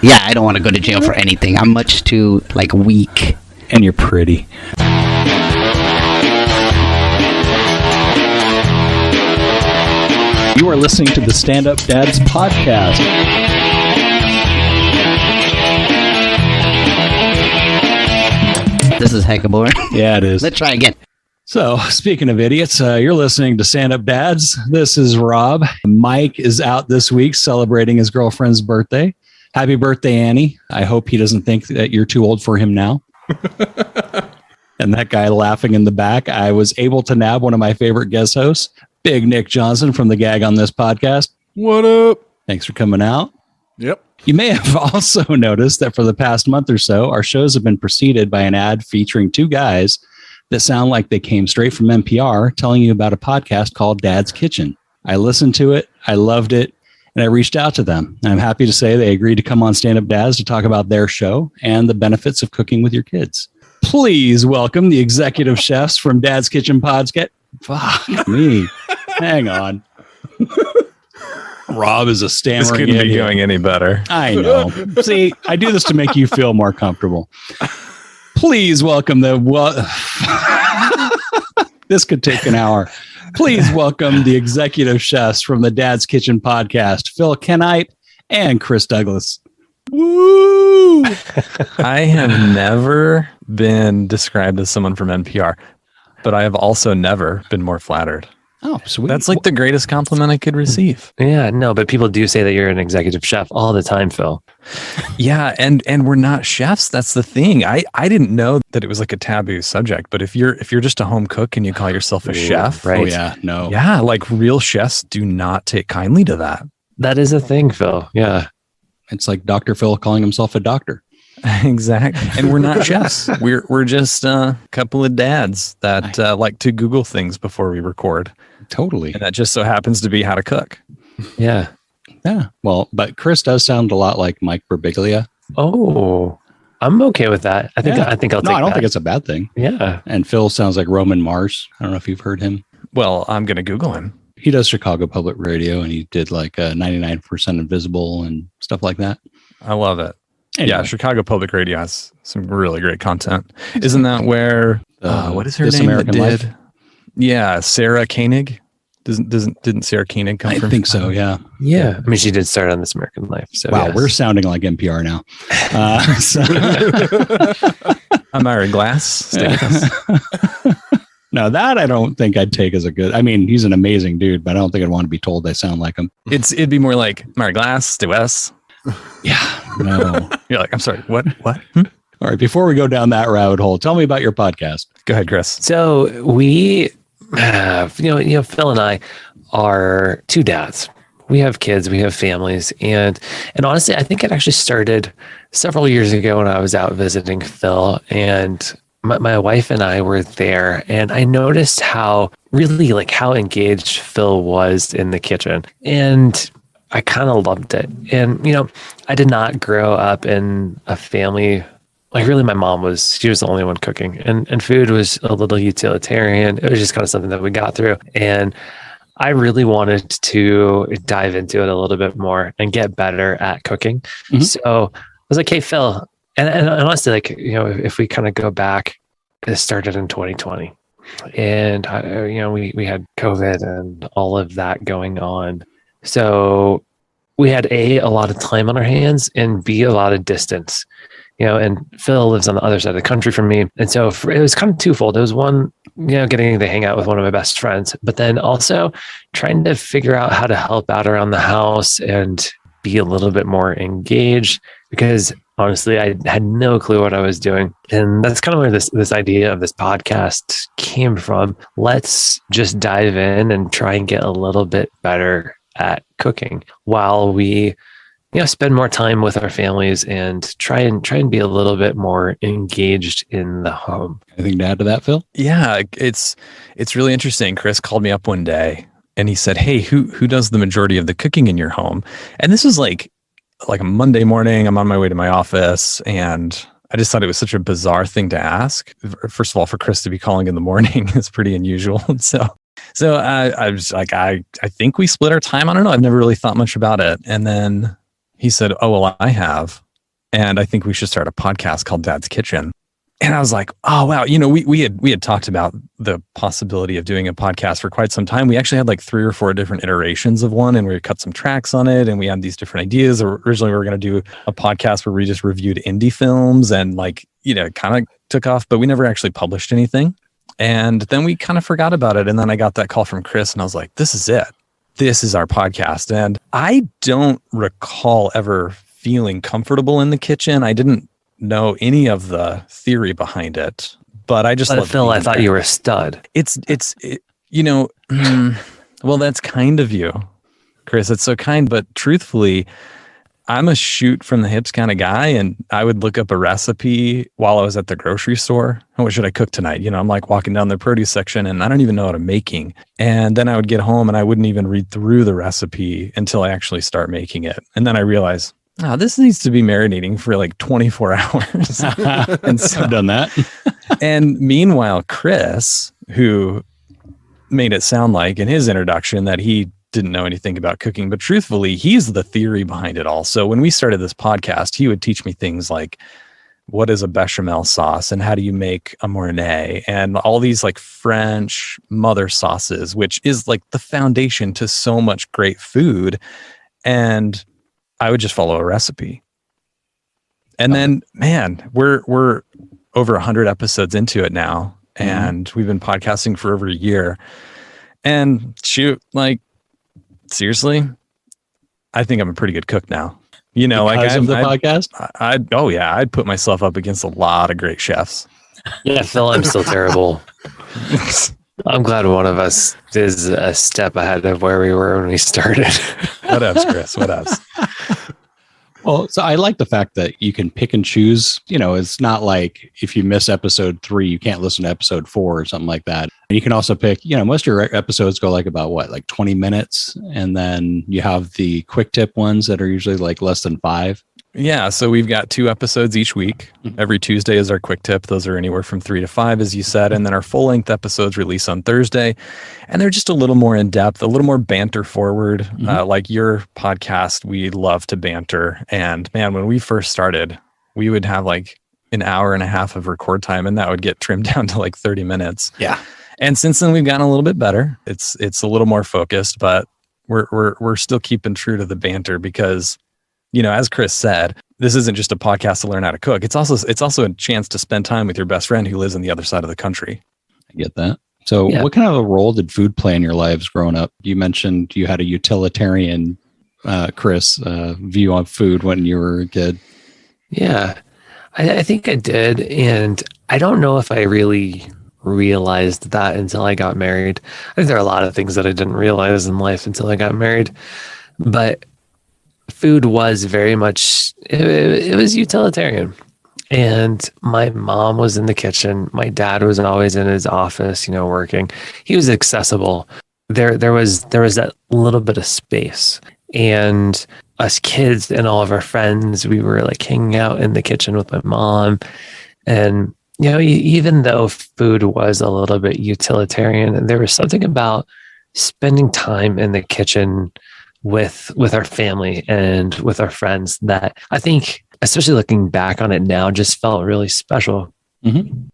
Yeah, I don't want to go to jail for anything. I'm much too, weak. And you're pretty. You are listening to the Stand Up Dads podcast. This is hecka boring. Yeah, it is. Let's try again. So, speaking of idiots, you're listening to Stand Up Dads. This is Rob. Mike is out this week celebrating his girlfriend's birthday. Happy birthday, Annie. I hope he doesn't think that you're too old for him now. And that guy laughing in the back, I was able to nab one of my favorite guest hosts, Big Nick Johnson from the Gag on This podcast. What up? Thanks for coming out. Yep. You may have also noticed that for the past month or so, our shows have been preceded by an ad featuring two guys that sound like they came straight from NPR telling you about a podcast called Dad's Kitchen. I listened to it, I loved it, and I reached out to them. And I'm happy to say they agreed to come on Stand Up Dads to talk about their show and the benefits of cooking with your kids. Please welcome the executive chefs from Dad's Kitchen Podcast. Fuck me. Hang on. Rob is a stammering This couldn't idiot. be going any better. I know. See, I do this to make you feel more comfortable. Please welcome this could take an hour. Please welcome the executive chefs from the Dad's Kitchen podcast, Phil Kenite and Chris Douglas. Woo! I have never been described as someone from NPR, but I have also never been more flattered. Oh, sweet. That's like the greatest compliment I could receive. Yeah, no, but people do say that you're an executive chef all the time, Phil. Yeah, and we're not chefs. That's the thing. I didn't know that it was like a taboo subject, but if you're just a home cook and you call yourself a chef, right? Oh, yeah, no. Yeah, like real chefs do not take kindly to that. That is a thing, Phil. Yeah. It's like Dr. Phil calling himself a doctor. Exactly. And we're not chefs. We're just a couple of dads that like to Google things before we record. Totally. And that just so happens to be how to cook. Yeah. Yeah. Well, but Chris does sound a lot like Mike Birbiglia. Oh, I'm okay with that. I think I'll take that. No, I don't think it's a bad thing. Yeah. And Phil sounds like Roman Mars. I don't know if you've heard him. Well, I'm going to Google him. He does Chicago Public Radio, and he did 99% Invisible and stuff like that. I love it. Anyway. Yeah, Chicago Public Radio has some really great content. Isn't that where what is her This name? American Life? Yeah, Sarah Koenig. Didn't Sarah Koenig come from? I think so. Yeah. Yeah. I mean, she did start on This American Life. So Wow, yes. we're sounding like NPR now. I'm Ira Glass. Stay with us. No, that I don't think I'd take as a good. I mean, he's an amazing dude, but I don't think I'd want to be told I sound like him. It'd be more like Ira Glass. Stay with us. Yeah. No. You're like, I'm sorry. What? All right. Before we go down that rabbit hole, tell me about your podcast. Go ahead, Chris. So we have, Phil and I are two dads. We have kids, we have families. And honestly, I think it actually started several years ago when I was out visiting Phil, and my wife and I were there, and I noticed how engaged Phil was in the kitchen. And I kind of loved it. And, I did not grow up in a family. Like really, my mom she was the only one cooking, and food was a little utilitarian. It was just kind of something that we got through. And I really wanted to dive into it a little bit more and get better at cooking. Mm-hmm. So I was like, hey, Phil, and honestly, if we kind of go back, it started in 2020, and we had COVID and all of that going on. So we had a lot of time on our hands, and B, a lot of distance. And Phil lives on the other side of the country from me. And so it was kind of twofold. It was one, getting to hang out with one of my best friends, but then also trying to figure out how to help out around the house and be a little bit more engaged, because honestly, I had no clue what I was doing. And that's kind of where this idea of this podcast came from. Let's just dive in and try and get a little bit better at cooking while we spend more time with our families and try and be a little bit more engaged in the home. Anything to add to that, Phil? Yeah, it's really interesting. Chris called me up one day and he said, "Hey, who does the majority of the cooking in your home?" And this was like a Monday morning. I'm on my way to my office, and I just thought it was such a bizarre thing to ask. First of all, for Chris to be calling in the morning is pretty unusual. So I was like, I think we split our time. I don't know. I've never really thought much about it. And then he said, "Oh, well, I have." and I think we should start a podcast called Dad's Kitchen. And I was like, oh, wow. We had talked about the possibility of doing a podcast for quite some time. We actually had like 3 or 4 different iterations of one, and we cut some tracks on it. And we had these different ideas. Originally, we were going to do a podcast where we just reviewed indie films and kind of took off, but we never actually published anything. And then we kind of forgot about it. And then I got that call from Chris, and I was like, this is it. This is our podcast. And I don't recall ever feeling comfortable in the kitchen. I didn't know any of the theory behind it, but I just love Phil, I thought you were a stud. Well, that's kind of you, Chris. It's so kind, but truthfully, I'm a shoot from the hips kind of guy, and I would look up a recipe while I was at the grocery store. What should I cook tonight? I'm like walking down the produce section and I don't even know what I'm making. And then I would get home and I wouldn't even read through the recipe until I actually start making it. And then I realize, this needs to be marinating for like 24 hours. And so I've done that. And meanwhile, Chris, who made it sound like in his introduction that he didn't know anything about cooking, but truthfully, he's the theory behind it all. So when we started this podcast, he would teach me things like, what is a bechamel sauce and how do you make a mornay and all these like French mother sauces, which is like the foundation to so much great food. And I would just follow a recipe. And then, man, we're over 100 episodes into it now. And we've been podcasting for over a year. And shoot, like, seriously, I think I'm a pretty good cook now. Because of the podcast? I'd put myself up against a lot of great chefs. Yeah, Phil, I'm still terrible. I'm glad one of us is a step ahead of where we were when we started. What else, Chris? What else? Well, so I like the fact that you can pick and choose. It's not like if you miss episode 3, you can't listen to episode 4 or something like that. You can also pick, most of your episodes go like about 20 minutes. And then you have the quick tip ones that are usually like less than 5. Yeah. So we've got 2 episodes each week. Every Tuesday is our quick tip. Those are anywhere from 3 to 5, as you said. And then our full length episodes release on Thursday. And they're just a little more in depth, a little more banter forward. Like your podcast, we love to banter. And man, when we first started, we would have like an hour and a half of record time, and that would get trimmed down to like 30 minutes. Yeah. And since then we've gotten a little bit better. It's a little more focused, but we're still keeping true to the banter because, as Chris said, this isn't just a podcast to learn how to cook. It's also a chance to spend time with your best friend who lives on the other side of the country. I get that. So what kind of a role did food play in your lives growing up? You mentioned you had a utilitarian, Chris, view on food when you were a kid. Yeah, I think I did. And I don't know if I really realized that until I got married. I think there are a lot of things that I didn't realize in life until I got married. But food was very much, it was utilitarian. And my mom was in the kitchen. My dad was always in his office, working. He was accessible. There was that little bit of space. And us kids and all of our friends, we were like hanging out in the kitchen with my mom. And, even though food was a little bit utilitarian, there was something about spending time in the kitchen with our family and with our friends that I think, especially looking back on it now, just felt really special.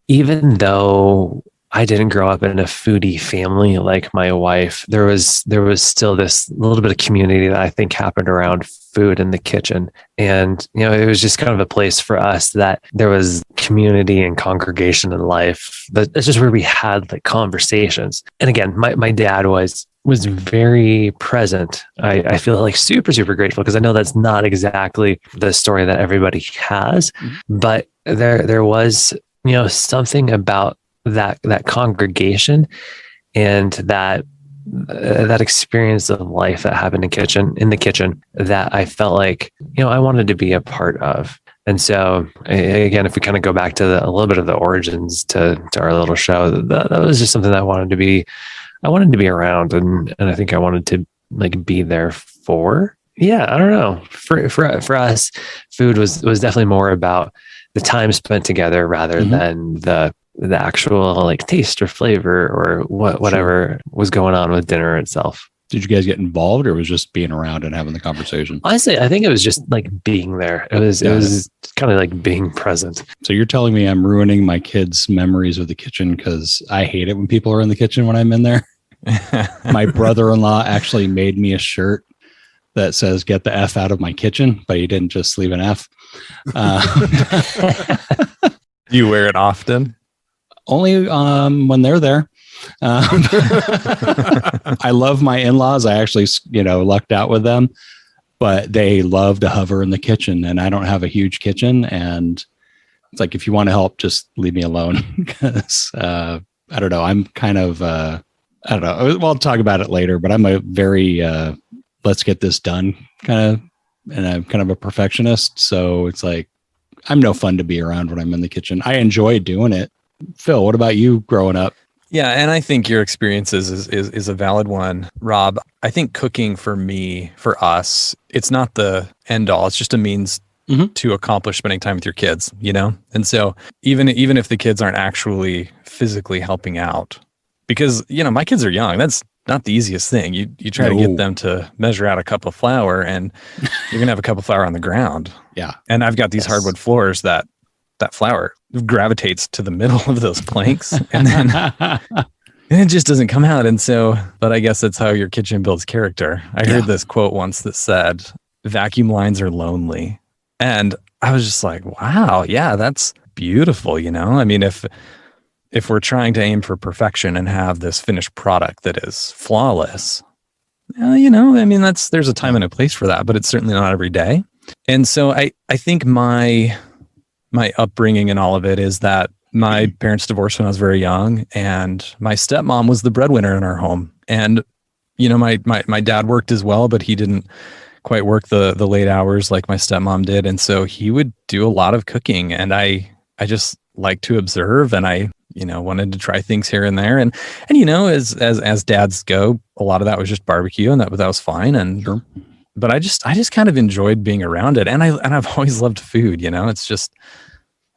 Even though I didn't grow up in a foodie family like my wife, there was still this little bit of community that I think happened around food in the kitchen. And, it was just kind of a place for us that there was community and congregation in life. That's just where we had like conversations. And again, my dad was very present. I feel like super, super grateful because I know that's not exactly the story that everybody has, but there was, something about that congregation and that experience of life that happened in the kitchen that I felt like, I wanted to be a part of. And so again, if we kind of go back to a little bit of the origins to our little show, that was just something that I wanted to be around. And I think I wanted to like be there for. Yeah, I don't know. For us, food was definitely more about the time spent together rather than the actual like taste or flavor or whatever was going on with dinner itself. Did you guys get involved, or was just being around and having the conversation? Honestly, I think it was just like being there. It was kind of like being present. So you're telling me I'm ruining my kids' memories of the kitchen because I hate it when people are in the kitchen when I'm in there. My brother-in-law actually made me a shirt that says "Get the F out of my kitchen," but he didn't just leave an F. Do you wear it often? Only when they're there. I love my in-laws. I actually, lucked out with them, but they love to hover in the kitchen, and I don't have a huge kitchen. And it's like, if you want to help, just leave me alone. Because I don't know. I'm kind of, I don't know. Well, I'll talk about it later, but I'm a very, let's get this done kind of, and I'm kind of a perfectionist. So it's like, I'm no fun to be around when I'm in the kitchen. I enjoy doing it. Phil, what about you growing up? Yeah, and I think your experience is a valid one, Rob. I think cooking for us, it's not the end all. It's just a means to accomplish spending time with your kids, And so even if the kids aren't actually physically helping out, because my kids are young, that's not the easiest thing. You try to get them to measure out a cup of flour, and you're gonna have a cup of flour on the ground. Yeah, and I've got these hardwood floors that flour gravitates to the middle of those planks, and then it just doesn't come out. And so, but I guess that's how your kitchen builds character. I heard this quote once that said, "Vacuum lines are lonely," and I was just like, "Wow, yeah, that's beautiful." I mean, if we're trying to aim for perfection and have this finished product that is flawless, I mean, there's a time and a place for that, but it's certainly not every day. And so I think my upbringing and all of it is that my parents divorced when I was very young, and my stepmom was the breadwinner in our home. And, my dad worked as well, but he didn't quite work the late hours like my stepmom did. And so he would do a lot of cooking, and I just like to observe, and I, wanted to try things here and there. And as dads go, a lot of that was just barbecue, and that was fine. And, sure. But I just kind of enjoyed being around it. And I've always loved food, it's just,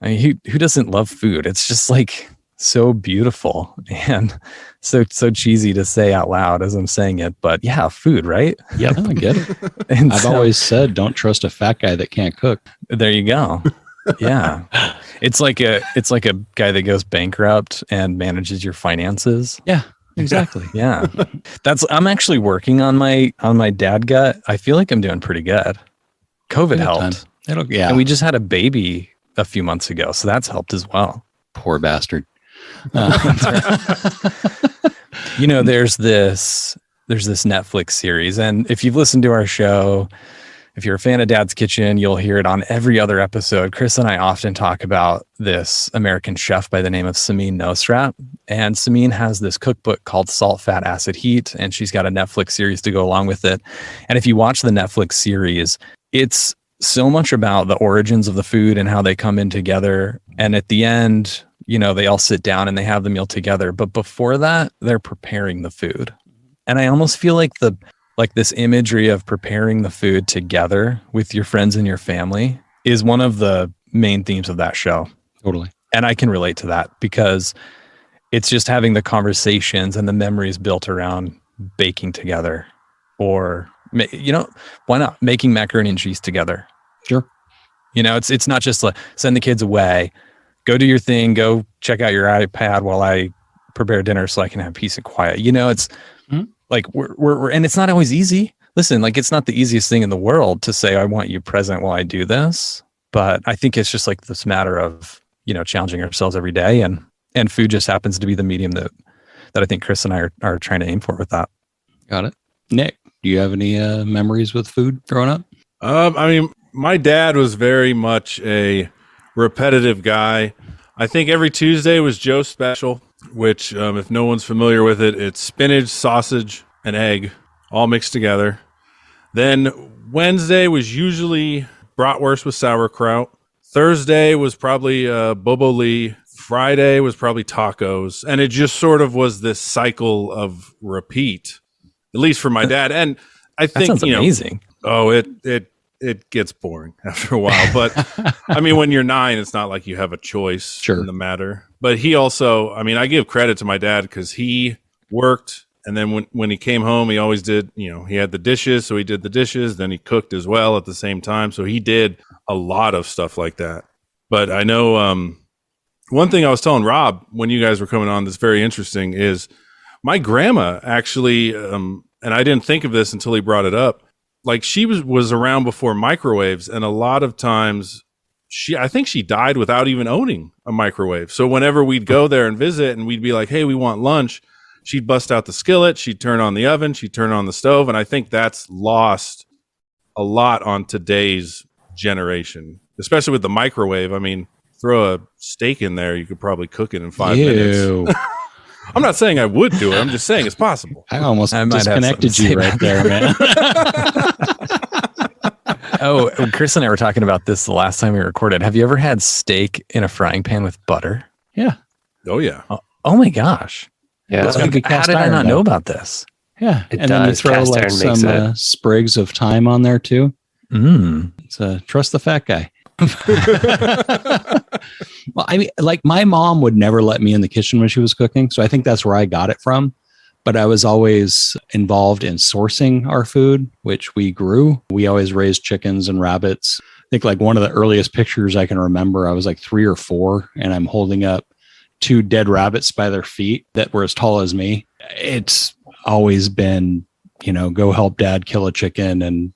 I mean, who doesn't love food? It's just like so beautiful and so cheesy to say out loud as I'm saying it, but yeah, food, right? Yep, I get it. And I've always said, don't trust a fat guy that can't cook. There you go. Yeah. It's like a guy that goes bankrupt and manages your finances. Yeah. Exactly. Yeah. I'm actually working on my dad gut. I feel like I'm doing pretty good. COVID helped. And we just had a baby a few months ago, so that's helped as well. Poor bastard. There's this Netflix series, and if you've listened to our show, if you're a fan of Dad's Kitchen, you'll hear it on every other episode. Chris and I often talk about this American chef by the name of Samin Nosrat. And Samin has this cookbook called Salt, Fat, Acid, Heat, and she's got a Netflix series to go along with it. And if you watch the Netflix series, it's so much about the origins of the food and how they come in together. And at the end, they all sit down and they have the meal together. But before that, they're preparing the food. And I almost feel like this imagery of preparing the food together with your friends and your family is one of the main themes of that show. Totally. And I can relate to that because it's just having the conversations and the memories built around baking together, or, why not making macaroni and cheese together? Sure. It's not just like send the kids away, go do your thing, go check out your iPad while I prepare dinner so I can have peace and quiet. It's like we're and it's not always easy. Listen, like it's not the easiest thing in the world to say, I want you present while I do this. But I think it's just like this matter of, challenging ourselves every day, and food just happens to be the medium that I think Chris and I are trying to aim for with that. Got it. Nick, do you have any memories with food growing up? I mean, my dad was very much a repetitive guy. I think every Tuesday was Joe's special, which, if no one's familiar with it, it's spinach, sausage, and egg all mixed together. Then Wednesday was usually bratwurst with sauerkraut. Thursday was probably bobo lee. Friday was probably tacos. And it just sort of was this cycle of repeat, at least for my dad. And I think, that sounds amazing. It gets boring after a while. But I mean, when you're 9, it's not like you have a choice in the matter. But he also, I mean, I give credit to my dad because he worked And then when he came home, he always did, he had the dishes. So he did the dishes. Then he cooked as well at the same time. So he did a lot of stuff like that. But I know one thing I was telling Rob when you guys were coming on that's very interesting is my grandma actually, and I didn't think of this until he brought it up. Like she was around before microwaves, and a lot of times I think she died without even owning a microwave. So whenever we'd go there and visit and we'd be like, hey, we want lunch, she'd bust out the skillet, she'd turn on the oven, she'd turn on the stove. And I think that's lost a lot on today's generation, especially with the microwave. I mean, throw a steak in there, you could probably cook it in 5 minutes. I'm not saying I would do it. I'm just saying it's possible. I almost disconnected you right there, man. Oh, Chris and I were talking about this the last time we recorded. Have you ever had steak in a frying pan with butter? Yeah. Oh, yeah. Oh my gosh. Yeah. It's got good How cast did I iron, not though. know about this? Yeah. It And then you does. throw Cast like iron makes some sprigs of thyme on there too. It's trust the fat guy. Well, I mean, like my mom would never let me in the kitchen when she was cooking. So I think that's where I got it from. But I was always involved in sourcing our food, which we grew. We always raised chickens and rabbits. I think like one of the earliest pictures I can remember, I was like 3 or 4 and I'm holding up 2 dead rabbits by their feet that were as tall as me. It's always been, go help dad kill a chicken and,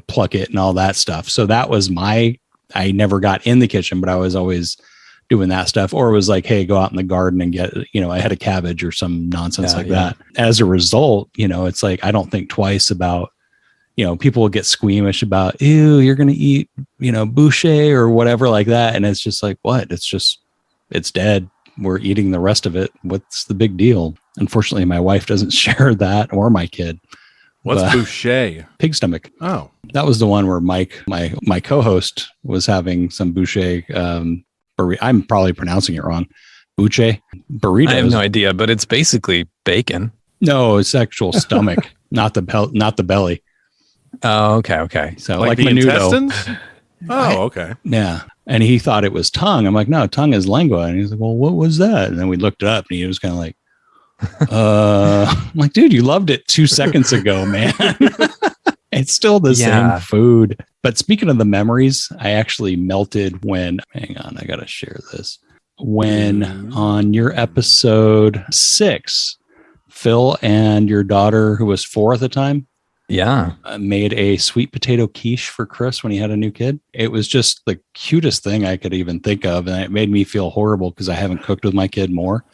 pluck it and all that stuff. So that was I never got in the kitchen, but I was always doing that stuff, or it was like, hey, go out in the garden and get, a head of cabbage or some nonsense that. As a result, it's like, I don't think twice about, people will get squeamish about, ew, you're going to eat, boucher or whatever like that. And it's just like, what? It's dead. We're eating the rest of it. What's the big deal? Unfortunately, my wife doesn't share that, or my kid. What's boucher? Pig stomach. Oh, that was the one where Mike, my co-host, was having some boucher. I'm probably pronouncing it wrong. Boucher burritos. I have no idea, but it's basically bacon. No, it's actual stomach, not the belly. Oh, okay. So like the menudo. intestines? Oh, okay. Yeah. And he thought it was tongue. I'm like, no, tongue is lingua. And he's like, well, what was that? And then we looked it up and he was kind of like, I'm like, dude, you loved it 2 seconds ago, man. It's still the same food. But speaking of the memories, I actually melted hang on, I got to share this. When on your episode 6, Phil and your daughter, who was 4 at the time, made a sweet potato quiche for Chris when he had a new kid. It was just the cutest thing I could even think of. And it made me feel horrible because I haven't cooked with my kid more.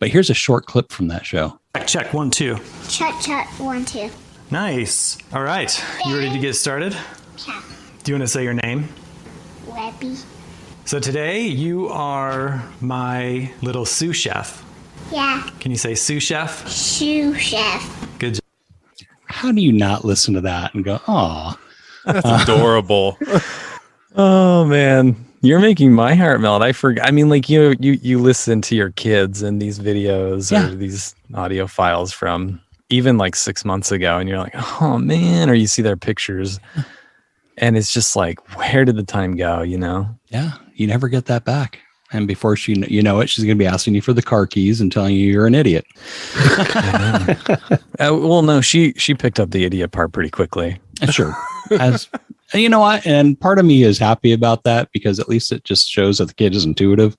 But here's a short clip from that show. Check 1 2. Check 1 2. Nice. All right. You ready to get started? Yeah. Do you want to say your name? Webby. So today you are my little sous chef. Yeah. Can you say sous chef? Sous chef. Good job. How do you not listen to that and go, aw? That's adorable. Oh man, you're making my heart melt. I forgot. I mean, like you listen to your kids in these videos or these audio files from even like 6 months ago, and you're like, oh man, or you see their pictures, and it's just like, where did the time go? Yeah, you never get that back. And before she's going to be asking you for the car keys and telling you you're an idiot. Well, no, she picked up the idiot part pretty quickly. Sure. You know what? And part of me is happy about that because at least it just shows that the kid is intuitive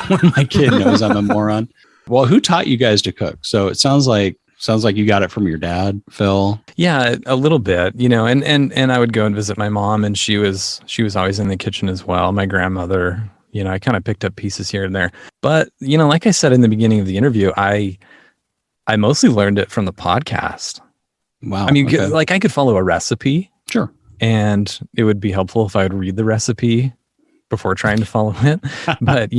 when my kid knows I'm a moron. Well, who taught you guys to cook? So it sounds like you got it from your dad, Phil. Yeah, a little bit, and I would go and visit my mom, and she was always in the kitchen as well. My grandmother, I kind of picked up pieces here and there. But, like I said in the beginning of the interview, I mostly learned it from the podcast. Wow. I mean, like I could follow a recipe. Sure. And it would be helpful if I would read the recipe before trying to follow it. But,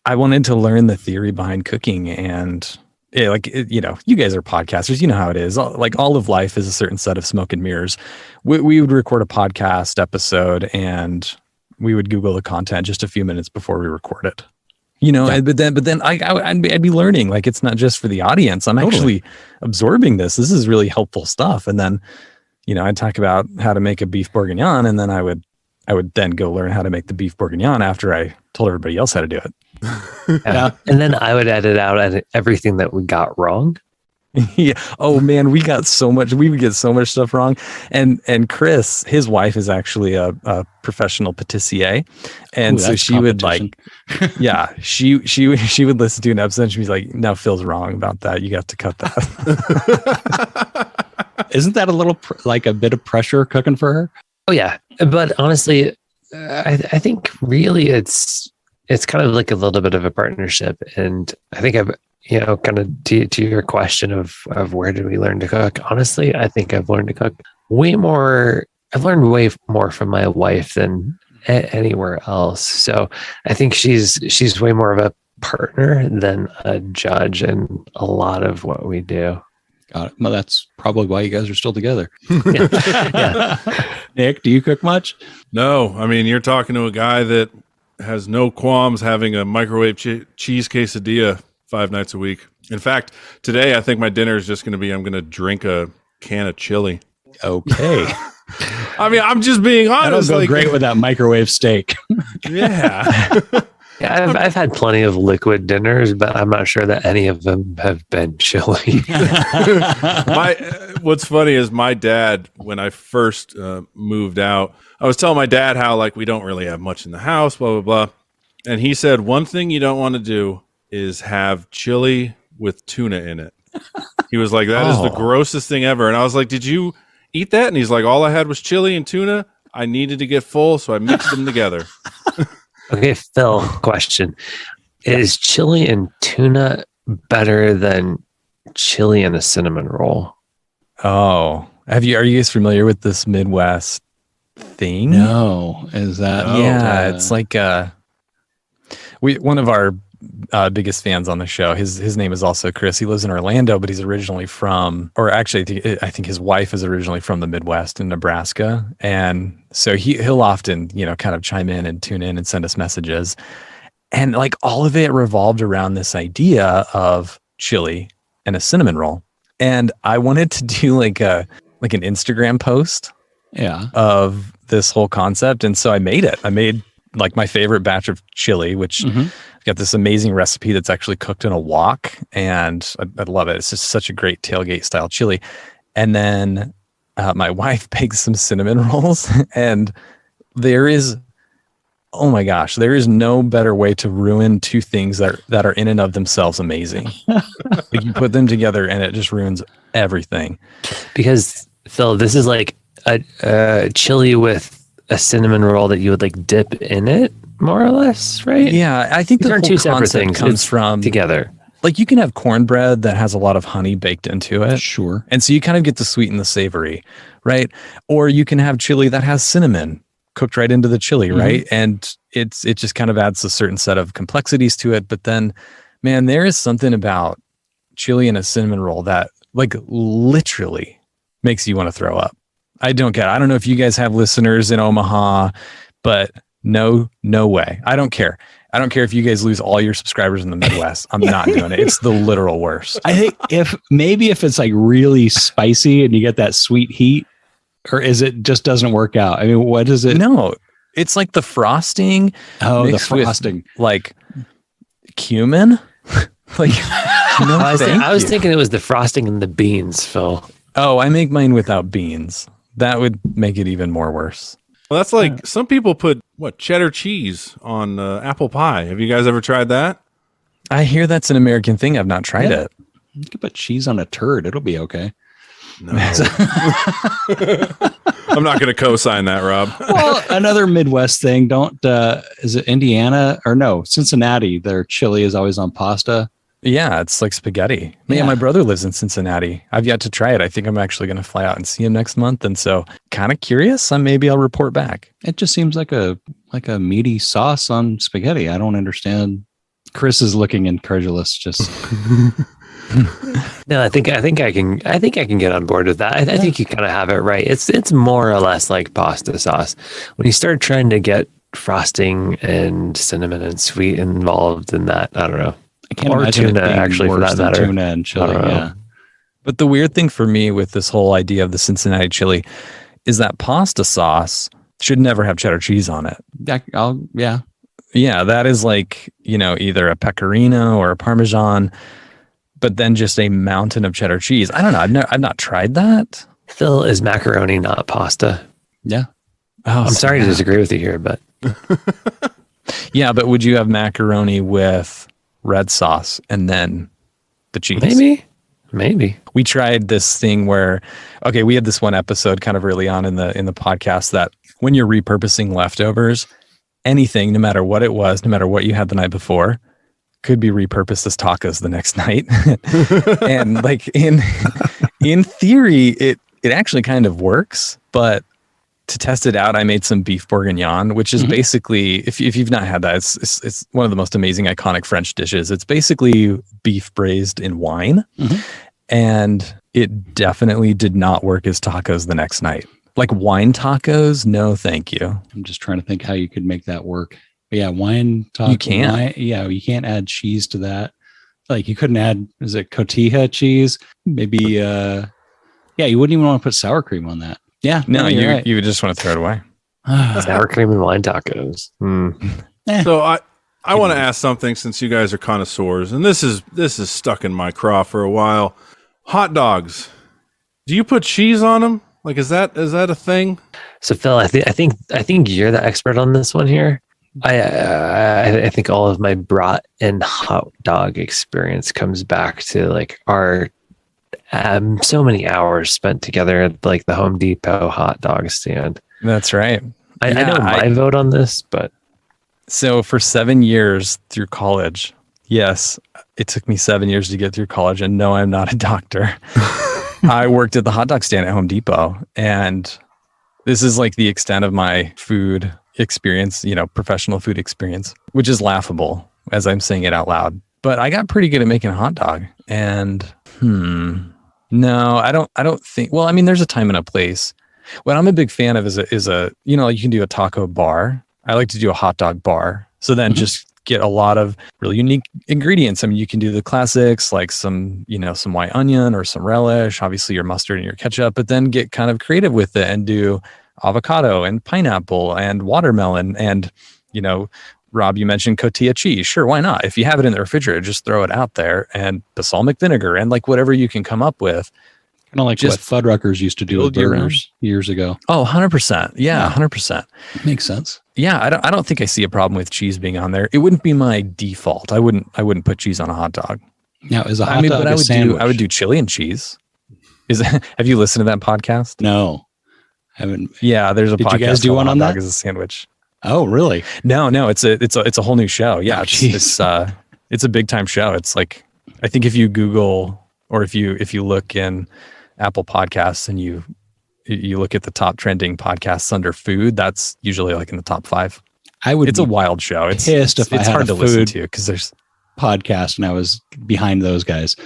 I wanted to learn the theory behind cooking. And you guys are podcasters. You know how it is. Like all of life is a certain set of smoke and mirrors. We would record a podcast episode and we would Google the content just a few minutes before we record it. But then I'd be learning. Like it's not just for the audience. I'm actually absorbing this. This is really helpful stuff. And then, I'd talk about how to make a beef bourguignon, and then I would I would then go learn how to make the beef bourguignon after I told everybody else how to do it. Yeah. And then I would edit out everything that we got wrong. Yeah. Oh man, we would get so much stuff wrong. And Chris, his wife is actually a professional patissier. And so she would like, yeah, she would listen to an episode and she'd be like, now Phil's wrong about that. You got to cut that. Isn't that a little like a bit of pressure cooking for her? Oh yeah. But honestly, I think really it's kind of like a little bit of a partnership. And I think I've, kind of to your question of where did we learn to cook? Honestly, I think I've learned to cook way more. I've learned way more from my wife than anywhere else. So I think she's way more of a partner than a judge in a lot of what we do. Got it. Well, that's probably why you guys are still together. Yeah. Nick, do you cook much? No, I mean, you're talking to a guy that has no qualms having a microwave cheese quesadilla 5 nights a week. In fact, today I think my dinner is just going to be, I'm going to drink a can of chili. Okay. I mean, I'm just being honest. That'll go great with that microwave steak. Yeah. Yeah, I've had plenty of liquid dinners, but I'm not sure that any of them have been chili. What's funny is my dad, when I first moved out, I was telling my dad how like we don't really have much in the house, blah, blah, blah. And he said, one thing you don't want to do is have chili with tuna in it. He was like, that is the grossest thing ever. And I was like, did you eat that? And he's like, all I had was chili and tuna. I needed to get full, so I mixed them together. Okay, Phil, question. Is chili and tuna better than chili and a cinnamon roll? Oh, are you guys familiar with this Midwest thing? No. Is that? Yeah, it's like one of our biggest fans on the show. His name is also Chris. He lives in Orlando, but he's originally from, or actually, I think his wife is originally from the Midwest in Nebraska, and so he'll often kind of chime in and tune in and send us messages, and like all of it revolved around this idea of chili and a cinnamon roll. And I wanted to do like an Instagram post, of this whole concept, and so I made it. I made like my favorite batch of chili, which got this amazing recipe that's actually cooked in a wok, and I love it. It's just such a great tailgate style chili. And then my wife bakes some cinnamon rolls, and there is no better way to ruin two things that are in and of themselves amazing. Like you put them together and it just ruins everything. Because Phil, this is like a chili with a cinnamon roll that you would like dip in it, more or less, right? Yeah, I think these the aren't whole two separate concept things. comes It's from together. Like you can have cornbread that has a lot of honey baked into it. Sure. And so you kind of get the sweet and the savory, right? Or you can have chili that has cinnamon cooked right into the chili, right? And it just kind of adds a certain set of complexities to it. But then, man, there is something about chili and a cinnamon roll that like literally makes you want to throw up. I don't know if you guys have listeners in Omaha, but no way. I don't care. I don't care if you guys lose all your subscribers in the Midwest. I'm not doing it. It's the literal worst. I think if it's like really spicy and you get that sweet heat, or is it just doesn't work out? I mean, what is it? No, it's like the frosting. Oh, the mixed frosting. with, like cumin. Like I was thinking it was the frosting and the beans, Phil. Oh, I make mine without beans. That would make it even more worse. Well, that's like some people put cheddar cheese on apple pie. Have you guys ever tried that? I hear that's an American thing. I've not tried it. You can put cheese on a turd. It'll be okay. No. I'm not going to co-sign that, Rob. Well, another Midwest thing. Is it Indiana or no? Cincinnati. Their chili is always on pasta. Yeah, it's like spaghetti. Man, my brother lives in Cincinnati. I've yet to try it. I think I'm actually going to fly out and see him next month. And so kind of curious. Maybe I'll report back. It just seems like a meaty sauce on spaghetti. I don't understand. Chris is looking incredulous. Just No, I think I can get on board with that. I think you kind of have it right. It's more or less like pasta sauce. When you start trying to get frosting and cinnamon and sweet involved in that, I don't know. I can't or imagine tuna, it being actually, for worse that than matter. tuna and chili. Yeah. But the weird thing for me with this whole idea of the Cincinnati chili is that pasta sauce should never have cheddar cheese on it. Yeah. Yeah, that is like, either a pecorino or a Parmesan, but then just a mountain of cheddar cheese. I don't know. I've not tried that. Phil, is macaroni not pasta? Yeah. Oh, I'm sorry to disagree with you here, but yeah, but would you have macaroni with red sauce and then the cheese? maybe. We tried this thing where, okay, we had this one episode kind of early on in the podcast that when you're repurposing leftovers, anything, no matter what it was, no matter what you had the night before, could be repurposed as tacos the next night. And like in theory, it actually kind of works, but to test it out, I made some beef bourguignon, which is basically, if you've not had that, it's one of the most amazing iconic French dishes. It's basically beef braised in wine, and it definitely did not work as tacos the next night. Like wine tacos, no, thank you. I'm just trying to think how you could make that work. But yeah, wine taco. You can't. You can't add cheese to that. Like you couldn't add, is it cotija cheese? Maybe, you wouldn't even want to put sour cream on that. Yeah. No, you're you would just want to throw it away. Sour cream and wine tacos. So I want to ask something, since you guys are connoisseurs, and this is stuck in my craw for a while. Hot dogs. Do you put cheese on them? Like, is that a thing? So Phil, I think you're the expert on this one here. I think all of my brat and hot dog experience comes back to like our so many hours spent together at like the Home Depot hot dog stand. That's right. I know my vote on this, but so for 7 years through college, yes, it took me 7 years to get through college, and no, I'm not a doctor. I worked at the hot dog stand at Home Depot, and this is like the extent of my food experience, professional food experience, which is laughable as I'm saying it out loud. But I got pretty good at making a hot dog, and no, I don't think. Well, I mean, there's a time and a place. What I'm a big fan of is a you can do a taco bar. I like to do a hot dog bar. So then just get a lot of really unique ingredients. I mean, you can do the classics like some white onion or some relish, obviously your mustard and your ketchup, but then get kind of creative with it and do avocado and pineapple and watermelon. And, Rob, you mentioned cotija cheese. Sure, why not? If you have it in the refrigerator, just throw it out there, and balsamic vinegar and like whatever you can come up with. Kind of like what Fuddruckers used to do with burgers years ago. Oh, 100%. Yeah, 100%. Makes sense. Yeah, I don't think I see a problem with cheese being on there. It wouldn't be my default. I wouldn't put cheese on a hot dog. Now, is a hot dog a sandwich? I would do chili and cheese. Have you listened to that podcast? No, haven't. Yeah, there's a podcast. Did you guys do one on that? Hot dog as a sandwich. Oh, really? No, it's a whole new show. Yeah, it's a big time show. It's like, I think if you Google or if you look in Apple Podcasts and you look at the top trending podcasts under food, that's usually like in the top 5. It's a wild show. It's hard to listen to because there's podcast and I was behind those guys.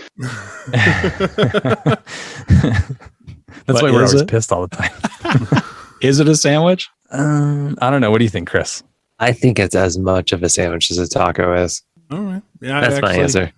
That's why we're always pissed all the time. Is it a sandwich? I don't know. What do you think, Chris? I think it's as much of a sandwich as a taco is. All right. Yeah, that's my answer.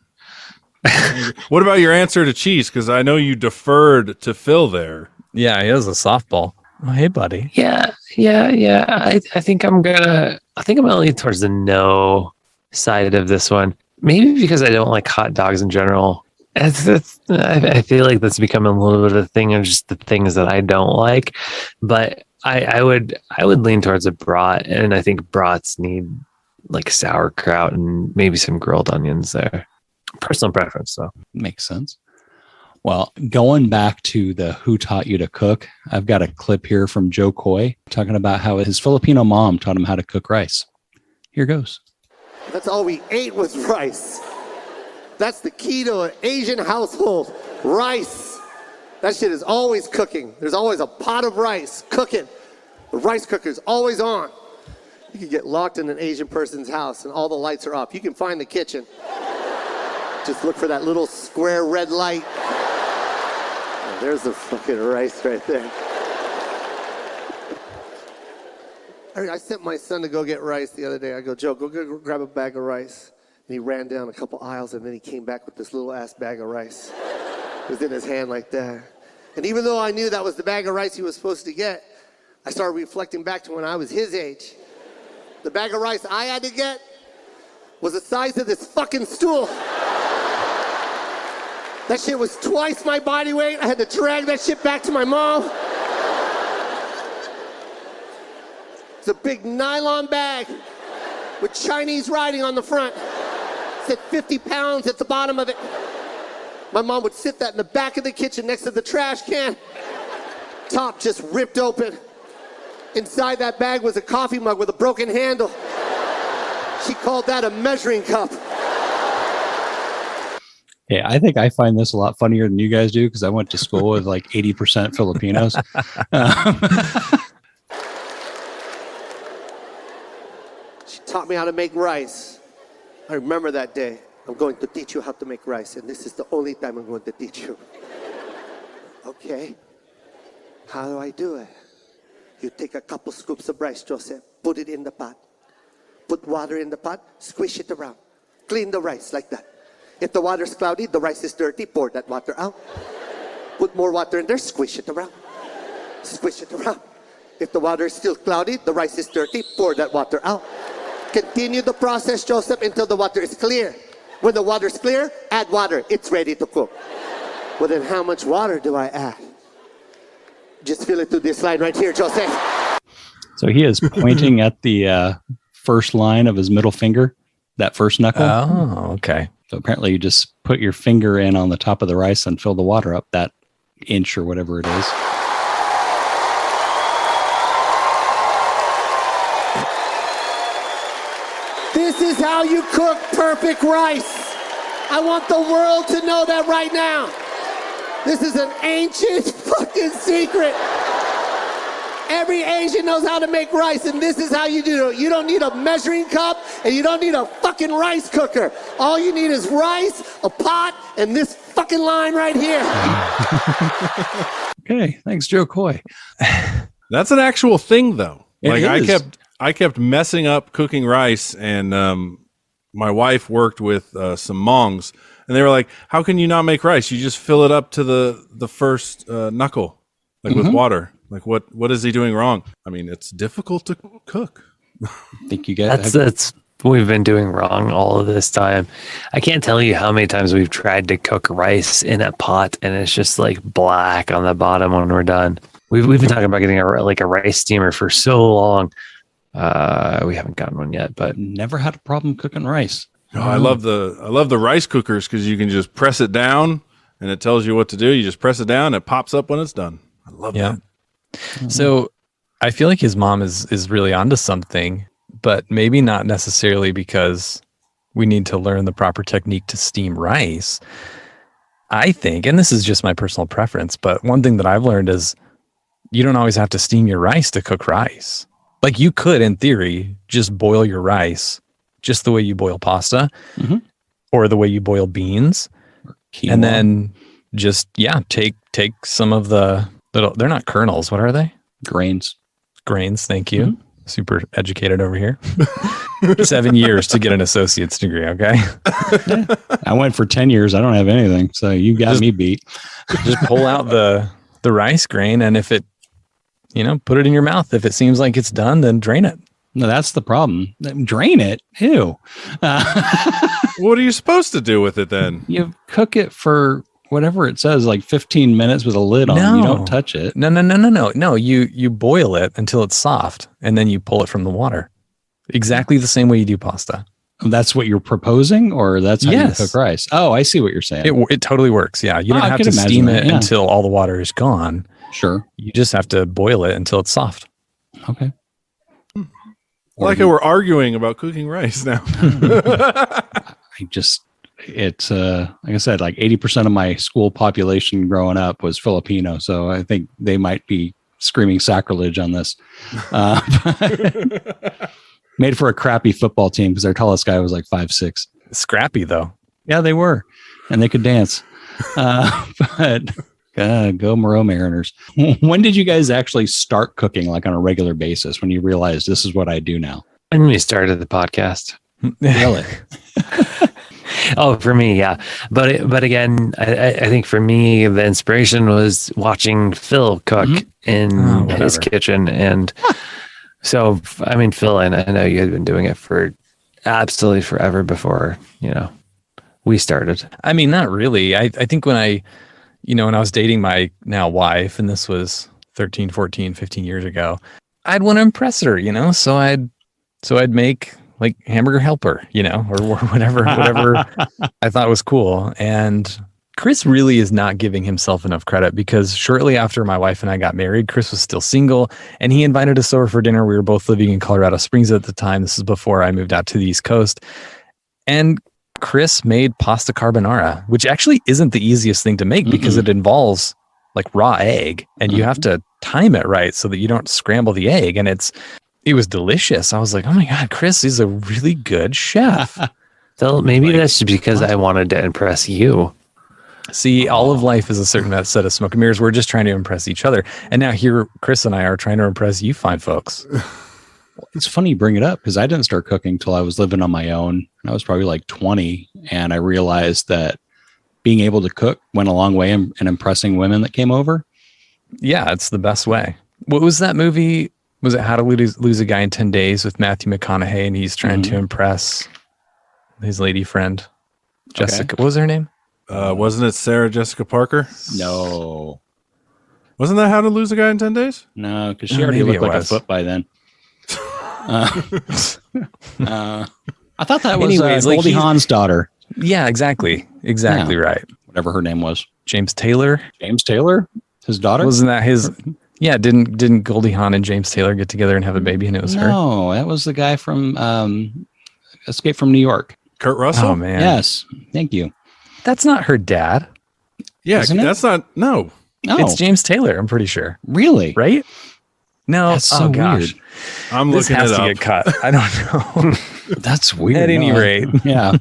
What about your answer to cheese? Because I know you deferred to Phil there. Yeah, he has a softball. Oh, hey, buddy. Yeah. I think I'm gonna lean towards the no side of this one. Maybe because I don't like hot dogs in general. I feel like that's becoming a little bit of a thing of just the things that I don't like. But I would lean towards a brat, and I think brats need like sauerkraut and maybe some grilled onions there. Personal preference, though. Makes sense. Well, going back to the Who Taught You to Cook, I've got a clip here from Joe Coy talking about how his Filipino mom taught him how to cook rice. Here goes. That's all we ate was rice. That's the key to an Asian household. Rice. That shit is always cooking. There's always a pot of rice cooking. The rice cooker's always on. You can get locked in an Asian person's house and all the lights are up. You can find the kitchen. Just look for that little square red light. Oh, there's the fucking rice right there. I sent my son to go get rice the other day. I go, Joe, go grab a bag of rice. And he ran down a couple aisles, and then he came back with this little ass bag of rice. It was in his hand like that. And even though I knew that was the bag of rice he was supposed to get, I started reflecting back to when I was his age. The bag of rice I had to get was the size of this fucking stool. That shit was twice my body weight. I had to drag that shit back to my mom. It's a big nylon bag with Chinese writing on the front. It said 50 pounds at the bottom of it. My mom would sit that in the back of the kitchen next to the trash can. Top just ripped open. Inside that bag was a coffee mug with a broken handle. She called that a measuring cup. Yeah, I think I find this a lot funnier than you guys do because I went to school with like 80% Filipinos. She taught me how to make rice. I remember that day. I'm going to teach you how to make rice, and this is the only time I'm going to teach you. Okay, how do I do it? You take a couple scoops of rice, Joseph, put it in the pot. Put water in the pot, squish it around. Clean the rice like that. If the water's cloudy, the rice is dirty, pour that water out. Put more water in there, squish it around. Squish it around. If the water is still cloudy, the rice is dirty, pour that water out. Continue the process, Joseph, until the water is clear. When the water is clear, add water. It's ready to cook. Well, then how much water do I add? Just fill it to this line right here, Joseph. So he is pointing at the first line of his middle finger, that first knuckle. Oh, okay. So apparently you just put your finger in on the top of the rice and fill the water up that inch or whatever it is. This is how you cook perfect rice. I want the world to know that right now. This is an ancient fucking secret. Every Asian knows how to make rice, and this is how you do it. You don't need a measuring cup, and you don't need a fucking rice cooker. All you need is rice, a pot, and this fucking line right here. Okay, thanks, Joe Coy. That's an actual thing, though. It Like is. I kept messing up cooking rice, and my wife worked with some Hmongs, and they were like, "How can you not make rice? You just fill it up to the first knuckle, like with water. Like what is he doing wrong? I mean, it's difficult to cook." I think you guys. That's what we've been doing wrong all of this time. I can't tell you how many times we've tried to cook rice in a pot, and it's just like black on the bottom when we're done. We've been talking about getting a rice steamer for so long. We haven't gotten one yet, but Never had a problem cooking rice. Oh, I love the rice cookers because you can just press it down and it tells you what to do. You just press it down, it pops up when it's done. I love that. So I feel like his mom is really onto something, but maybe not necessarily because we need to learn the proper technique to steam rice. I think, and this is just my personal preference, but one thing that I've learned is you don't always have to steam your rice to cook rice. Like you could, in theory, just boil your rice just the way you boil pasta or the way you boil beans. Quinoa. And then just, take some of the little, they're not kernels. What are they? Grains. Grains. Thank you. Super educated over here. 7 years to get an associate's degree. Okay. I went for 10 years. I don't have anything. So you got me beat. Just pull out the rice grain. And if it, put it in your mouth. If it seems like it's done, then drain it. No, that's the problem. Drain it. Ew. What are you supposed to do with it then? You cook it for whatever it says, like 15 minutes with a lid on. No. You don't touch it. No. You boil it until it's soft and then you pull it from the water. Exactly the same way you do pasta. That's what you're proposing, or that's how Yes. you cook rice? Oh, I see what you're saying. It totally works. Yeah. You don't I have could to imagine steam that, it yeah. until all the water is gone. Sure. You just have to boil it until it's soft. Okay. Like we're arguing about cooking rice now. It's like I said, like 80% of my school population growing up was Filipino. So I think they might be screaming sacrilege on this. Made for a crappy football team because their tallest guy was like 5'6". Scrappy though. Yeah, they were. And they could dance. But go Moreau Mariners. When did you guys actually start cooking like on a regular basis when you realized this is what I do now? when we started the podcast. Really? Oh, for me, yeah. But again, I think for me, the inspiration was watching Phil cook in his kitchen. And so, I mean, Phil, and I know you had been doing it for absolutely forever before, we started. I mean, not really. I think when I was dating my now wife, and this was 13, 14, 15 years ago, I'd want to impress her, so I'd make like hamburger helper, or whatever I thought was cool. And Chris really is not giving himself enough credit, because shortly after my wife and I got married, Chris was still single and he invited us over for dinner. We were both living in Colorado Springs at the time. This is before I moved out to the East Coast. And Chris made pasta carbonara, which actually isn't the easiest thing to make because it involves like raw egg, and you have to time it right so that you don't scramble the egg. And it was delicious. I was like, oh my God, Chris is a really good chef. So maybe that's because I wanted to impress you. See, all of life is a certain set of smoke and mirrors. We're just trying to impress each other. And now here, Chris and I are trying to impress you fine folks. It's funny you bring it up, because I didn't start cooking till I was living on my own. I was probably like 20, and I realized that being able to cook went a long way in impressing women that came over. Yeah, it's the best way. What was that movie? Was it How to Lose a Guy in 10 Days with Matthew McConaughey, and he's trying to impress his lady friend, Jessica. What was her name? Wasn't it Sarah Jessica Parker? No. Wasn't that How to Lose a Guy in 10 Days? No, because she already looked like a foot by then. I thought that was Anyways, like Goldie Hawn's daughter. Yeah, exactly right. Whatever her name was. James Taylor? His daughter? Wasn't that his... Yeah, didn't Goldie Hawn and James Taylor get together and have a baby, and it was her? No, that was the guy from Escape from New York. Kurt Russell? Oh, man. Yes, thank you. That's not her dad. Yeah, Isn't it? that's not... No. No, It's James Taylor, I'm pretty sure. really? Right? No. That's so gosh. weird. I'm This looking has it to up. get cut. I don't know. That's weird. At any rate. Yeah.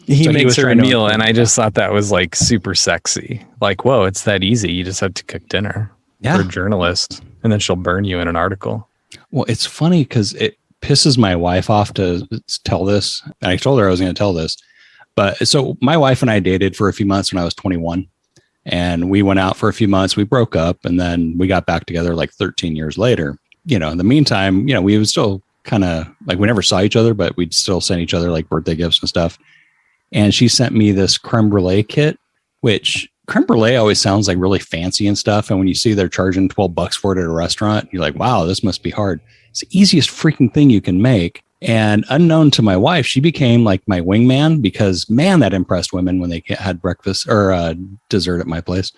He So he makes was her a trying to meal, improve and I just thought that was like super sexy. Like, whoa, it's that easy. You just have to cook dinner for a journalist, and then she'll burn you in an article. Well, it's funny because it pisses my wife off to tell this. And I told her I was going to tell this. But so my wife and I dated for a few months when I was 21. And we went out for a few months. We broke up, and then we got back together like 13 years later. In the meantime, we would still kind of like, we never saw each other, but we'd still send each other like birthday gifts and stuff. And she sent me this creme brulee kit, which creme brulee always sounds like really fancy and stuff. And when you see they're charging $12 for it at a restaurant, you're like, wow, this must be hard. It's the easiest freaking thing you can make. And unknown to my wife, she became like my wingman, because man, that impressed women when they had breakfast or dessert at my place.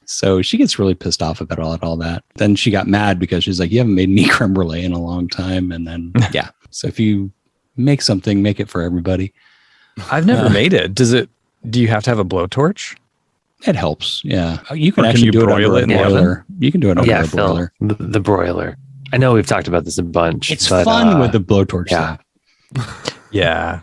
So she gets really pissed off about all that. Then she got mad because she's like, you haven't made me creme brulee in a long time. And then, yeah. So if you make something, make it for everybody. I've never made it. Do you have to have a blowtorch? It helps. Yeah. You can Or can actually you do it broil under it a in the broiler. You can do it under a Phil, broiler. the broiler. I know we've talked about this a bunch. It's but, fun with the blowtorch. yeah. Yeah.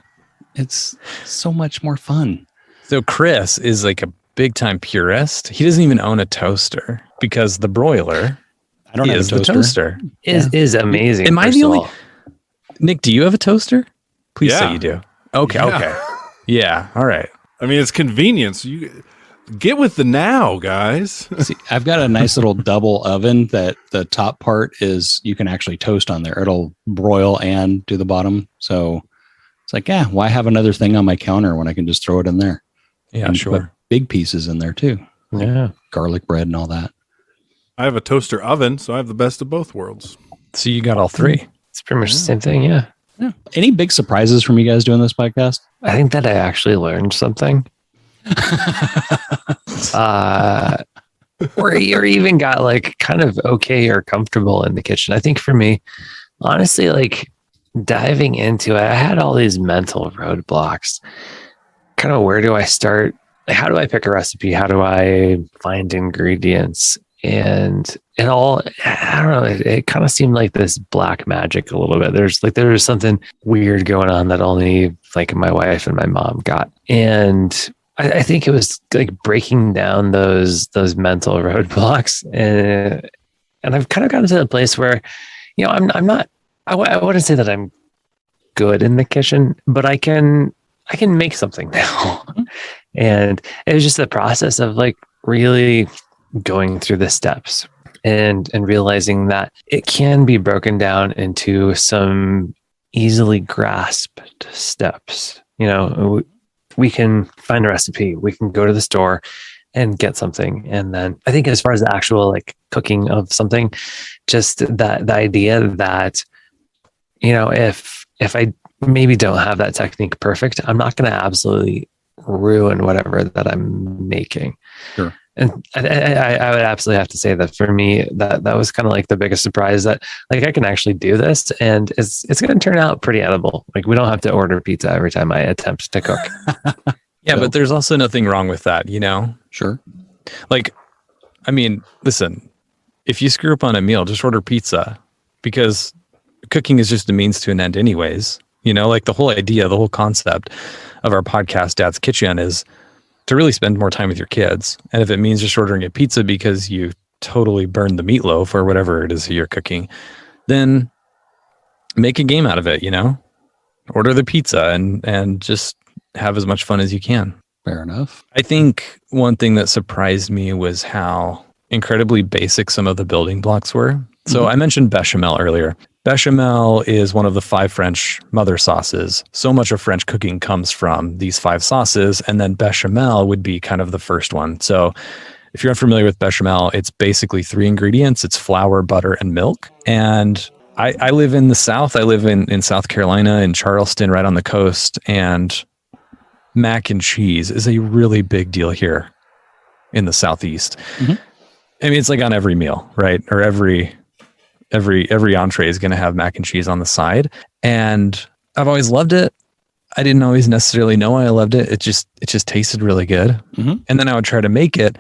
It's so much more fun. So Chris is like a big time purist. He doesn't even own a toaster because the broiler I don't have a is the toaster. toaster. Is amazing. Am I first the of only? all. Nick, do you have a toaster? Please Yeah. say you do. Okay. Yeah. Okay. Yeah. All right. I mean, it's convenience. You get with the now, guys. See, I've got a nice little double oven that the top part is you can actually toast on there. It'll broil and do the bottom. So it's like, yeah, why have another thing on my counter when I can just throw it in there? Yeah. And Sure. put big pieces in there too. Yeah. Garlic bread and all that. I have a toaster oven, so I have the best of both worlds. So you got all three. It's pretty much the same thing. Yeah. Yeah. Any big surprises from you guys doing this podcast? I think that I actually learned something. Or even got like kind of okay or comfortable in the kitchen. I think for me, honestly, like diving into it, I had all these mental roadblocks. Kind of where do I start? How do I pick a recipe? How do I find ingredients? And it all, I don't know, it kind of seemed like this black magic a little bit. There was something weird going on that only like my wife and my mom got. And I think it was like breaking down those mental roadblocks. And I've kind of gotten to the place where, I'm not, I wouldn't say that I'm good in the kitchen, but I can I can make something now. And it was just the process of like really going through the steps and realizing that it can be broken down into some easily grasped steps. You know, we can find a recipe, we can go to the store and get something. And then I think as far as the actual like cooking of something, just that the idea that, you know, if I maybe don't have that technique perfect, I'm not going to absolutely ruin whatever that I'm making. Sure. And I would absolutely have to say that for me, that was kind of like the biggest surprise, that like I can actually do this and it's going to turn out pretty edible. Like we don't have to order pizza every time I attempt to cook. Yeah, So- but there's also nothing wrong with that, you know? Sure. Like, I mean, listen, if you screw up on a meal, just order pizza, because cooking is just a means to an end anyways. You know, like the whole idea, the whole concept of our podcast, Dad's Kitchen, is to really spend more time with your kids. And if it means just ordering a pizza because you totally burned the meatloaf or whatever it is you're cooking, then make a game out of it, you know? Order the pizza and just have as much fun as you can. Fair enough. I think one thing that surprised me was how incredibly basic some of the building blocks were. So I mentioned bechamel earlier. Bechamel is one of the 5 French mother sauces. So much of French cooking comes from these 5 sauces, and then bechamel would be kind of the first one. So if you're unfamiliar with bechamel, it's basically 3 ingredients. It's flour, butter, and milk. And I live in the South. I live in South Carolina, in Charleston, right on the coast. And mac and cheese is a really big deal here in the Southeast. I mean, it's like on every meal, right? Or every entree is going to have mac and cheese on the side. And I've always loved it. I didn't always necessarily know why I loved it. It just tasted really good. And then I would try to make it,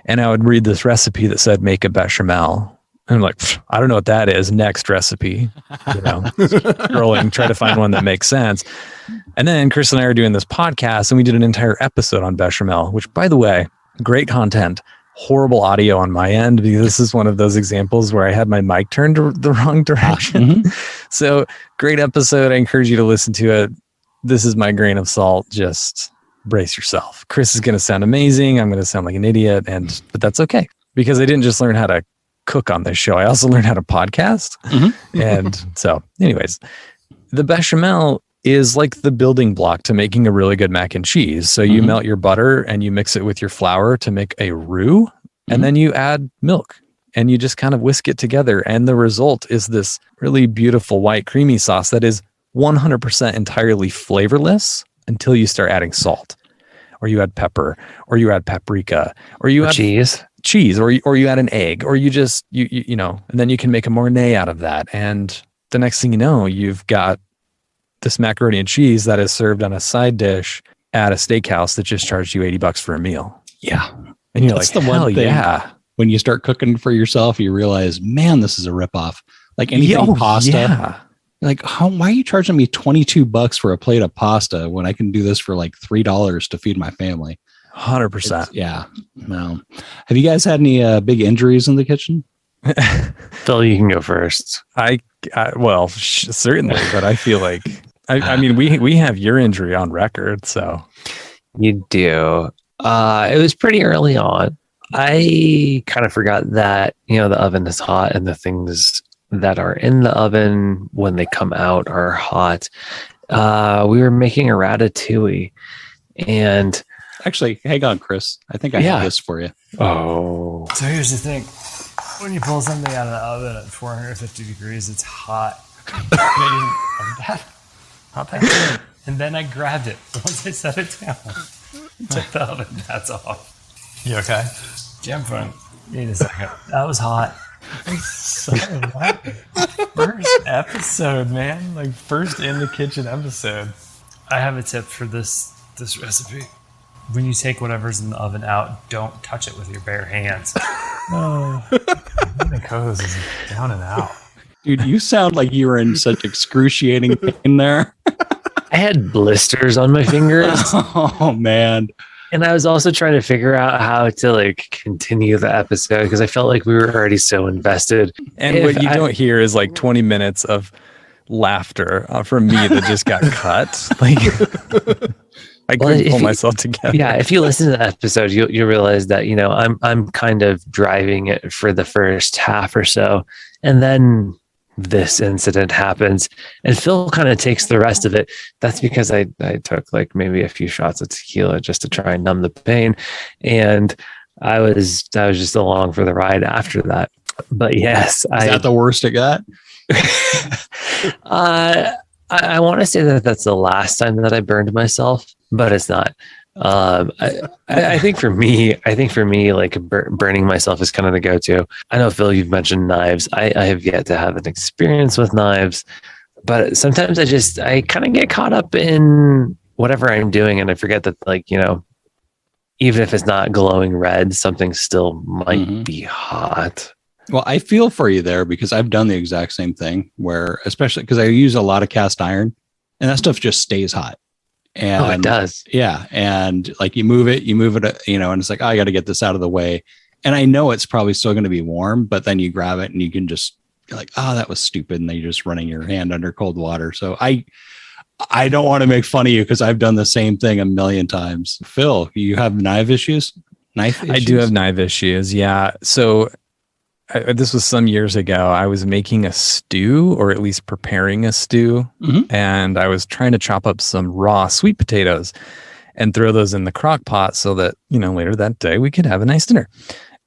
and I would read this recipe that said make a bechamel. And I'm like, I don't know what that is. Next recipe, you know, scrolling, try to find one that makes sense. And then Chris and I are doing this podcast, and we did an entire episode on bechamel, which, by the way, great content. Horrible audio on my end, because this is one of those examples where I had my mic turned the wrong direction. So great episode. I encourage you to listen to it. This is my grain of salt. Just brace yourself. Chris is going to sound amazing. I'm going to sound like an idiot, but that's okay, because I didn't just learn how to cook on this show. I also learned how to podcast. And so anyways, the bechamel is like the building block to making a really good mac and cheese. So you melt your butter and you mix it with your flour to make a roux, and then you add milk and you just kind of whisk it together. And the result is this really beautiful white creamy sauce that is 100% entirely flavorless until you start adding salt, or you add pepper, or you add paprika, or you add cheese, or you add an egg, or you just, you know, and then you can make a mornay out of that. And the next thing you know, you've got this macaroni and cheese that is served on a side dish at a steakhouse that just charged you $80 for a meal. Yeah. And you're That's like, the one hell thing. yeah. When you start cooking for yourself, you realize, man, this is a ripoff. Like anything pasta. Yeah. Like, why are you charging me $22 for a plate of pasta when I can do this for like $3 to feed my family? 100%. Yeah. No. Have you guys had any big injuries in the kitchen? Phil, you can go first. Well, certainly, but I feel like, I mean, we have your injury on record, so. You do. It was pretty early on. I kind of forgot that, you know, the oven is hot and the things that are in the oven when they come out are hot. We were making a ratatouille, and Actually, hang on, Chris. I think I have this for you. oh, So here's the thing. When you pull something out of the oven at 450 degrees, it's hot. Not that good. And then I grabbed it. Once I set it down, took the oven pads off. You okay? Yeah, I'm fine. Wait a second. That was hot. So what? First episode, man. Like first in the kitchen episode. I have a tip for this recipe. When you take whatever's in the oven out, don't touch it with your bare hands. Oh, the co-host is down and out. Dude, you sound like you were in such excruciating pain there. I had blisters on my fingers. Oh, man. And I was also trying to figure out how to like continue the episode because I felt like we were already so invested. And what you don't hear is like 20 minutes of laughter from me that just got cut. Like I couldn't pull myself together. Yeah, if you listen to the episode, you'll realize that, you know, I'm kind of driving it for the first half or so, and then this incident happens, and Phil kind of takes the rest of it. That's because I took like maybe a few shots of tequila just to try and numb the pain, and I was just along for the ride after that. But yes, Is that the worst it got? I want to say that that's the last time that I burned myself, but it's not. I think for me, like burning myself is kind of the go-to. I know, Phil, you've mentioned knives. I have yet to have an experience with knives, but sometimes I kind of get caught up in whatever I'm doing, and I forget that, like, you know, even if it's not glowing red, something still might be hot. Well, I feel for you there because I've done the exact same thing where, especially because I use a lot of cast iron and that stuff just stays hot. And it does. Yeah. And like you move it, you know, and it's like, oh, I got to get this out of the way. And I know it's probably still going to be warm, but then you grab it and you can just, you're like, oh, that was stupid. And then you're just running your hand under cold water. So I don't want to make fun of you because I've done the same thing a million times. Phil, you have knife issues? I do have knife issues. Yeah. So this was some years ago. I was making a stew, or at least preparing a stew, and I was trying to chop up some raw sweet potatoes and throw those in the crock pot so that, you know, later that day we could have a nice dinner.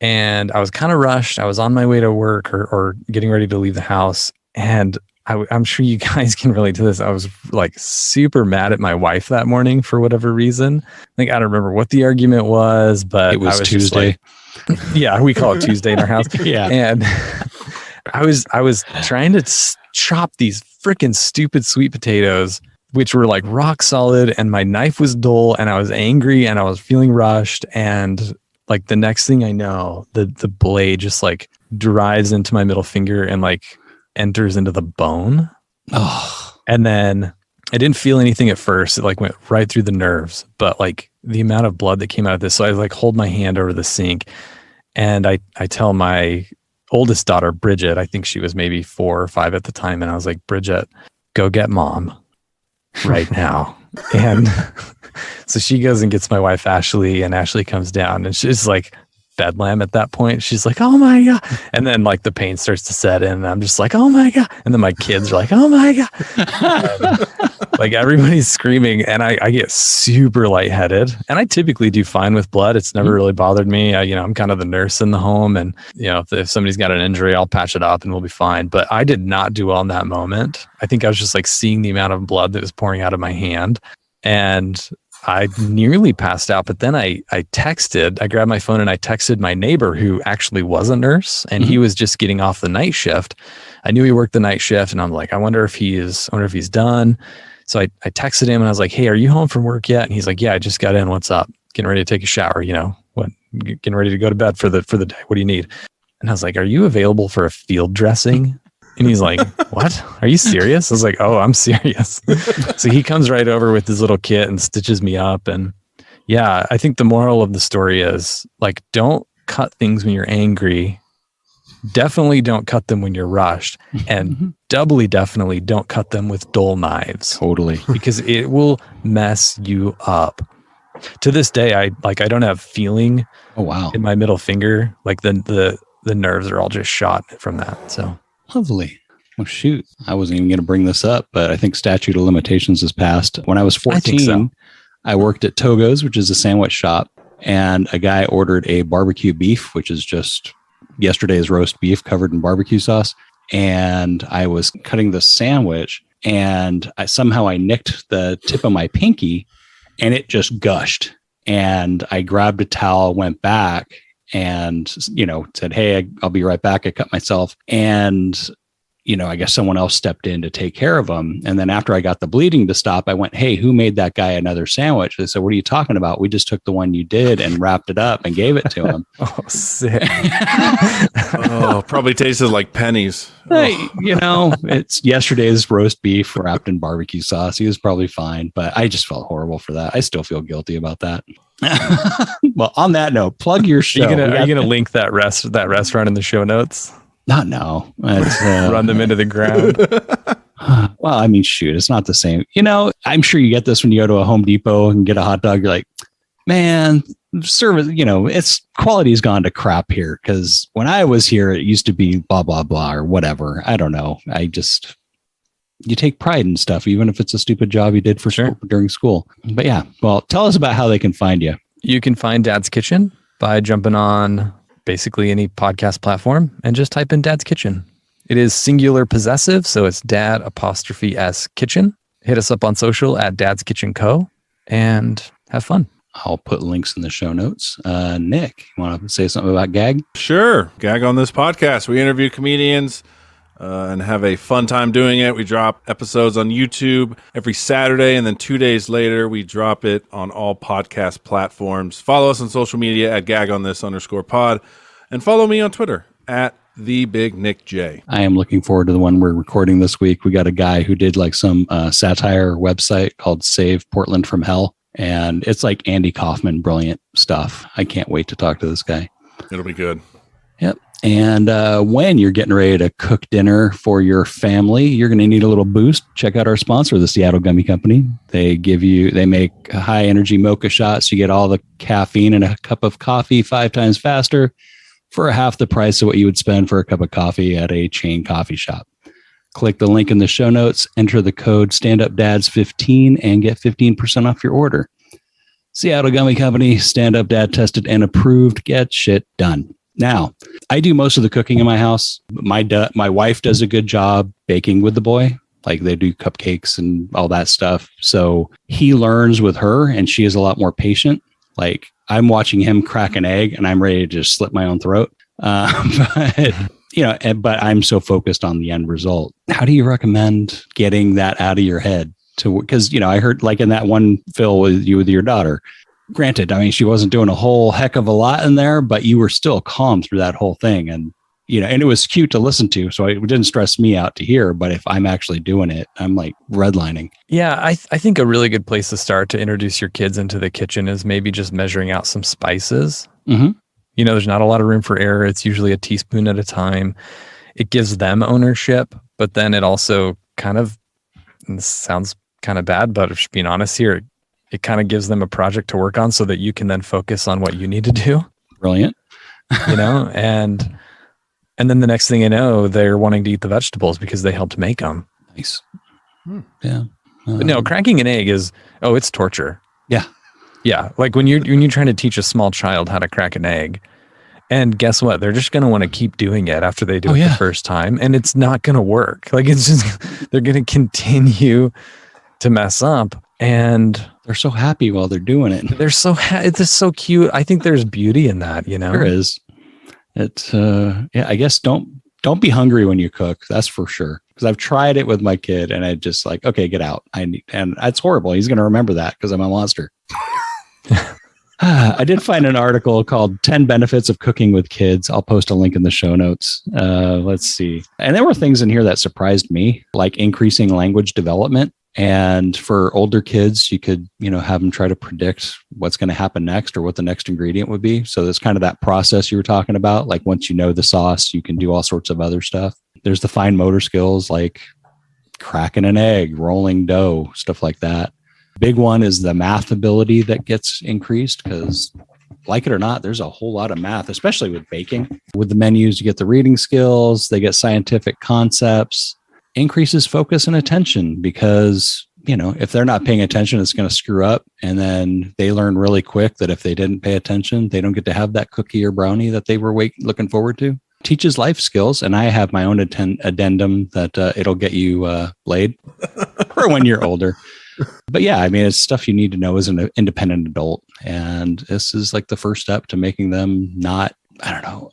And I was kind of rushed. I was on my way to work or getting ready to leave the house. And I'm sure you guys can relate to this. I was like super mad at my wife that morning for whatever reason. Like, I don't remember what the argument was, but it was Tuesday. Yeah, we call it Tuesday in our house. Yeah. And I was trying to chop these freaking stupid sweet potatoes, which were like rock solid, and my knife was dull, and I was angry, and I was feeling rushed. And like the next thing I know, the blade just like drives into my middle finger and like enters into the bone. Oh. And then I didn't feel anything at first. It like went right through the nerves, but like the amount of blood that came out of this. So I like hold my hand over the sink, and I tell my oldest daughter, Bridget, I think she was maybe 4 or 5 at the time. And I was like, Bridget, go get mom right now. And so she goes and gets my wife, Ashley, and Ashley comes down, and she's like bedlam at that point. She's like, oh my God. And then like the pain starts to set in, and I'm just like, oh my God. And then my kids are like, oh my God. Like everybody's screaming, and I get super lightheaded, and I typically do fine with blood. It's never really bothered me. I'm kind of the nurse in the home, and you know, if somebody's got an injury, I'll patch it up and we'll be fine. But I did not do well in that moment. I think I was just like seeing the amount of blood that was pouring out of my hand, and I nearly passed out. But then I grabbed my phone and I texted my neighbor, who actually was a nurse, and he was just getting off the night shift. I knew he worked the night shift, and I'm like, I wonder if he's done. So I texted him and I was like, hey, are you home from work yet? And he's like, yeah, I just got in. What's up? Getting ready to take a shower, you know, getting ready to go to bed for the day. What do you need? And I was like, are you available for a field dressing? And he's like, what? Are you serious? I was like, oh, I'm serious. So he comes right over with his little kit and stitches me up. And yeah, I think the moral of the story is like, don't cut things when you're angry. Definitely don't cut them when you're rushed, and doubly definitely don't cut them with dull knives. Totally. Because it will mess you up. To this day, I don't have feeling in my middle finger. Like the nerves are all just shot from that. So lovely. Oh shoot. I wasn't even going to bring this up, but I think statute of limitations has passed. When I was 14, I worked at Togo's, which is a sandwich shop, and a guy ordered a barbecue beef, which is just yesterday's roast beef covered in barbecue sauce. And I was cutting the sandwich, and I nicked the tip of my pinky, and it just gushed. And I grabbed a towel, went back, and, you know, said, hey, I'll be right back. I cut myself. And, you know, I guess someone else stepped in to take care of him. And then after I got the bleeding to stop, I went, hey, who made that guy another sandwich? They said, what are you talking about? We just took the one you did and wrapped it up and gave it to him. Oh, sick. Oh, probably tasted like pennies. Hey, you know, it's yesterday's roast beef wrapped in barbecue sauce. He was probably fine, but I just felt horrible for that. I still feel guilty about that. Well, on that note, plug your show. Are you gonna link that restaurant in the show notes? Not now. Run them into the ground. Well, I mean, shoot, it's not the same. You know, I'm sure you get this when you go to a Home Depot and get a hot dog. You're like, man, service, you know, its quality's gone to crap here. Because when I was here, it used to be blah, blah, blah, or whatever. I don't know. You take pride in stuff, even if it's a stupid job you did for Sure. school, during school. But yeah, well, tell us about how they can find you. You can find Dad's Kitchen by jumping on basically any podcast platform and just type in Dad's Kitchen. It is singular possessive, so it's dad_s kitchen. Hit us up on social at Dad's Kitchen Co. and have fun. I'll put links in the show notes. Nick, you want to say something about Gag? Sure. Gag on this podcast. We interview comedians and have a fun time doing it. We drop episodes on YouTube every Saturday, and then 2 days later, we drop it on all podcast platforms. Follow us on social media at @gagonthis_pod, and follow me on Twitter at The Big Nick J. I am looking forward to the one we're recording this week. We got a guy who did like some satire website called Save Portland from Hell. And it's like Andy Kaufman, brilliant stuff. I can't wait to talk to this guy. It'll be good. Yep. And when you're getting ready to cook dinner for your family, you're going to need a little boost. Check out our sponsor, the Seattle Gummy Company. They make high energy mocha shots. You get all the caffeine in a cup of coffee 5 times faster for half the price of what you would spend for a cup of coffee at a chain coffee shop. Click the link in the show notes, enter the code StandUpDads15 and get 15% off your order. Seattle Gummy Company, Stand Up Dad tested and approved. Get shit done. Now, I do most of the cooking in my house. My wife does a good job baking with the boy. Like they do cupcakes and all that stuff. So he learns with her and she is a lot more patient. Like I'm watching him crack an egg and I'm ready to just slit my own throat. But I'm so focused on the end result. How do you recommend getting that out of your head? Because, I heard like in that one Phil with your daughter, granted, I mean, she wasn't doing a whole heck of a lot in there, but you were still calm through that whole thing. And, and it was cute to listen to. So it didn't stress me out to hear. But if I'm actually doing it, I'm like redlining. Yeah, I think a really good place to start to introduce your kids into the kitchen is maybe just measuring out some spices. Mm-hmm. There's not a lot of room for error. It's usually a teaspoon at a time. It gives them ownership, but then it also kind of, and this sounds kind of bad, but just being honest here, it kind of gives them a project to work on so that you can then focus on what you need to do. Brilliant. And then the next thing you know, they're wanting to eat the vegetables because they helped make them. Nice. Yeah. But no, cracking an egg it's torture. Yeah. Yeah. Like when you're trying to teach a small child how to crack an egg, and guess what? They're just going to want to keep doing it after they do it the first time. And it's not going to work. Like it's just, they're going to continue to mess up. And they're so happy while they're doing it. They're so it's just so cute. I think there's beauty in that, There is. It's I guess don't be hungry when you cook. That's for sure. Because I've tried it with my kid and I just like, okay, get out. And it's horrible. He's going to remember that because I'm a monster. I did find an article called 10 Benefits of Cooking with Kids. I'll post a link in the show notes. Let's see. And there were things in here that surprised me, like increasing language development. And for older kids, you could, have them try to predict what's going to happen next or what the next ingredient would be. So there's kind of that process you were talking about. Like once you know the sauce, you can do all sorts of other stuff. There's the fine motor skills like cracking an egg, rolling dough, stuff like that. Big one is the math ability that gets increased because, like it or not, there's a whole lot of math, especially with baking. With the menus, you get the reading skills, they get scientific concepts, increases focus and attention because, if they're not paying attention, it's going to screw up. And then they learn really quick that if they didn't pay attention, they don't get to have that cookie or brownie that they were looking forward to. Teaches life skills. And I have my own addendum that it'll get you laid for when you're older. But yeah, I mean, it's stuff you need to know as an independent adult. And this is like the first step to making them not, I don't know.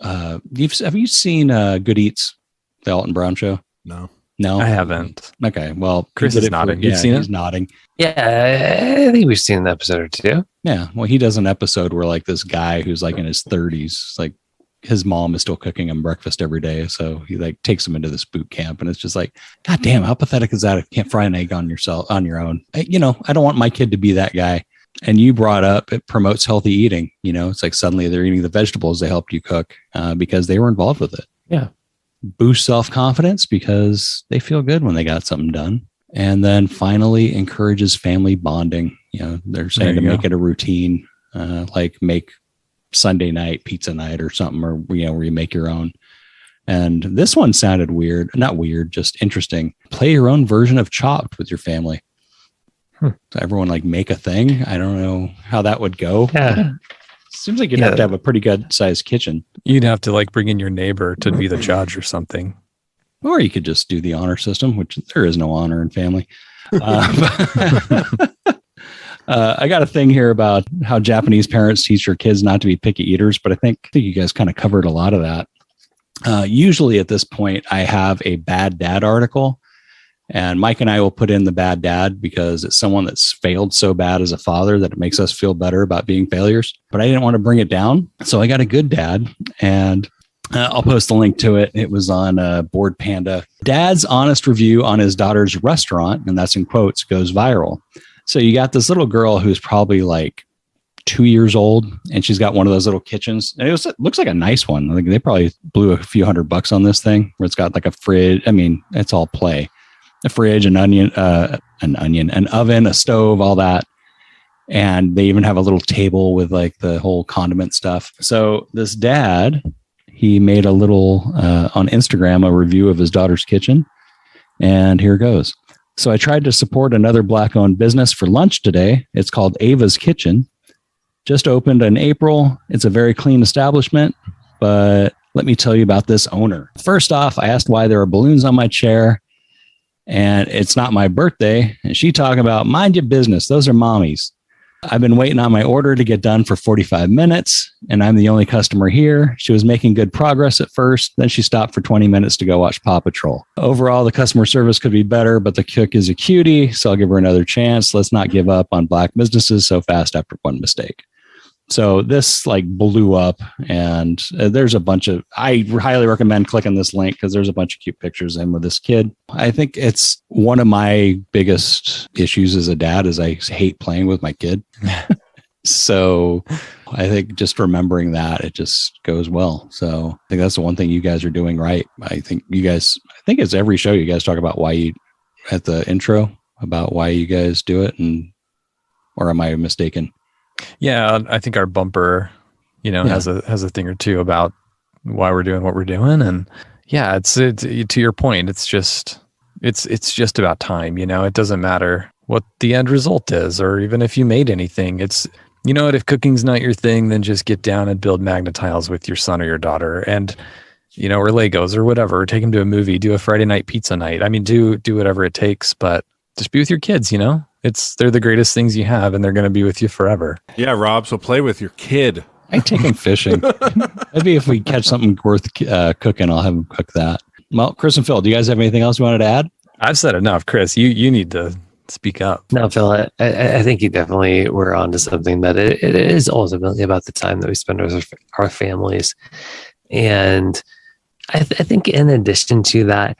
Have you seen Good Eats, the Alton Brown show? No. I haven't. Okay. Well, Chris is nodding. You've seen it? He's nodding. Yeah, I think we've seen an episode or two. Yeah. Well, he does an episode where like this guy who's like in his 30s, like his mom is still cooking him breakfast every day. So he like takes him into this boot camp and it's just like, God damn, how pathetic is that? If you can't fry an egg on your own. I don't want my kid to be that guy. And you brought up, it promotes healthy eating. It's like suddenly they're eating the vegetables they helped you cook because they were involved with it. Yeah. boost self-confidence because they feel good when they got something done. And then finally encourages family bonding. They're saying to make it a routine, like make Sunday night pizza night or something, or, where you make your own. And this one sounded weird, not weird, just interesting. Play your own version of Chopped with your family. So everyone like make a thing. I don't know how that would go. Yeah. Seems like you'd have to have a pretty good sized kitchen. You'd have to like bring in your neighbor to be the judge or something. Or you could just do the honor system, which there is no honor in family. I got a thing here about how Japanese parents teach their kids not to be picky eaters, but I think you guys kind of covered a lot of that. Usually at this point, I have a bad dad article, and Mike and I will put in the bad dad because it's someone that's failed so bad as a father that it makes us feel better about being failures. But I didn't want to bring it down. So I got a good dad, and I'll post the link to it. It was on Board Panda. Dad's honest review on his daughter's restaurant, and that's in quotes, goes viral. So you got this little girl who's probably like 2 years old, and she's got one of those little kitchens. And it looks like a nice one. I think they probably blew a few $100 on this thing, where it's got like a fridge. I mean, it's all play. A fridge, an oven, a stove, all that. And they even have a little table with like the whole condiment stuff. So this dad, he made a little on Instagram, a review of his daughter's kitchen. And here goes. So I tried to support another Black-owned business for lunch today. It's called Ava's Kitchen. Just opened in April. It's a very clean establishment, but let me tell you about this owner. First off, I asked why there are balloons on my chair, and it's not my birthday. And she talking about, mind your business. Those are mommies. I've been waiting on my order to get done for 45 minutes, and I'm the only customer here. She was making good progress at first. Then she stopped for 20 minutes to go watch Paw Patrol. Overall, the customer service could be better, but the cook is a cutie, so I'll give her another chance. Let's not give up on Black businesses so fast after one mistake. So this like blew up, and there's a bunch of, I highly recommend clicking this link because there's a bunch of cute pictures in with this kid. I think it's one of my biggest issues as a dad is I hate playing with my kid. So I think just remembering that, it just goes well. So I think that's the one thing you guys are doing right. I think it's every show you guys talk about at the intro about why you guys do it, or am I mistaken? Yeah, I think our bumper, has a thing or two about why we're doing what we're doing, and yeah, it's to your point. It's just about time. It doesn't matter what the end result is, or even if you made anything. It's if cooking's not your thing, then just get down and build magnet tiles with your son or your daughter, and or Legos or whatever. Take them to a movie, do a Friday night pizza night. I mean, do whatever it takes, but just be with your kids. They're the greatest things you have, and they're going to be with you forever. Yeah, Rob. So play with your kid. I take him fishing. Maybe if we catch something worth cooking, I'll have him cook that. Well, Chris and Phil, do you guys have anything else you wanted to add? I've said enough. Chris, you need to speak up. No, Phil, I think you definitely were onto something, that it is ultimately about the time that we spend with our families. And I think in addition to that,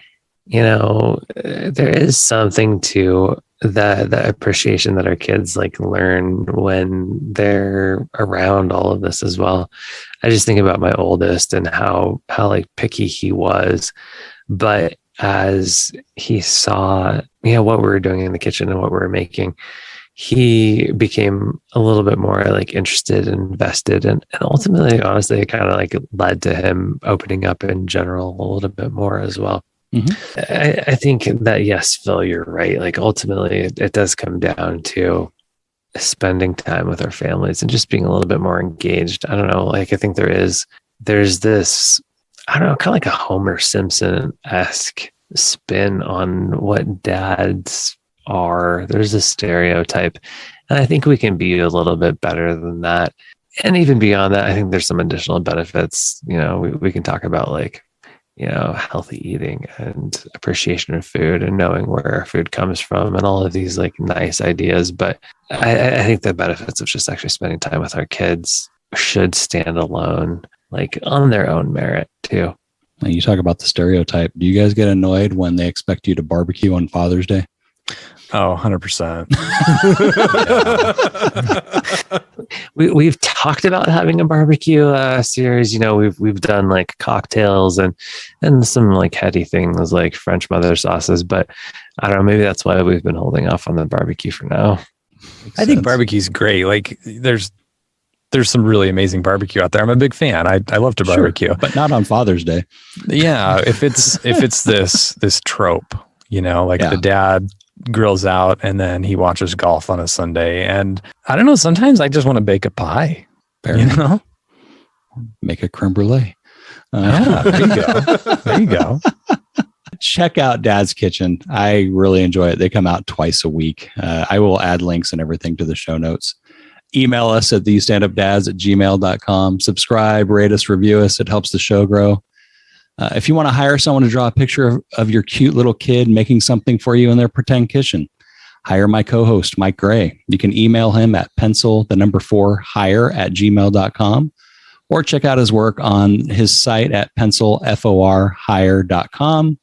there is something to the appreciation that our kids like learn when they're around all of this as well. I just think about my oldest and how like picky he was, but as he saw, what we were doing in the kitchen and what we were making, he became a little bit more like interested and invested, and ultimately, honestly, it kind of like led to him opening up in general a little bit more as well. Mm-hmm. I think that, yes, Phil, you're right. Like ultimately it does come down to spending time with our families and just being a little bit more engaged. I don't know. Like I think there's this, I don't know, kind of like a Homer Simpson-esque spin on what dads are. There's a stereotype, and I think we can be a little bit better than that. And even beyond that, I think there's some additional benefits. We can talk about like, healthy eating and appreciation of food and knowing where our food comes from and all of these like nice ideas. But I think the benefits of just actually spending time with our kids should stand alone, like on their own merit too. You talk about the stereotype. Do you guys get annoyed when they expect you to barbecue on Father's Day? Oh, 100%. We've talked about having a barbecue series. We've done like cocktails and some like heady things like French mother sauces, but I don't know, maybe that's why we've been holding off on the barbecue for now. I think barbecue's great. Like there's some really amazing barbecue out there. I'm a big fan. I love to barbecue, Sure, but not on Father's Day. Yeah, if it's this trope, like the dad grills out and then he watches golf on a Sunday, and I don't know, sometimes I just want to bake a pie. Fair. Make a creme brulee. Yeah, there you go. There you go. Check out Dad's Kitchen. I really enjoy it. They come out twice a week. I will add links and everything to the show notes. Email us at thestandupdads@gmail.com. Subscribe, rate us, review us. It helps the show grow. If you want to hire someone to draw a picture of your cute little kid making something for you in their pretend kitchen, hire my co-host, Mike Gray. You can email him at pencil4hire@gmail.com, or check out his work on his site at pencilforhire.com.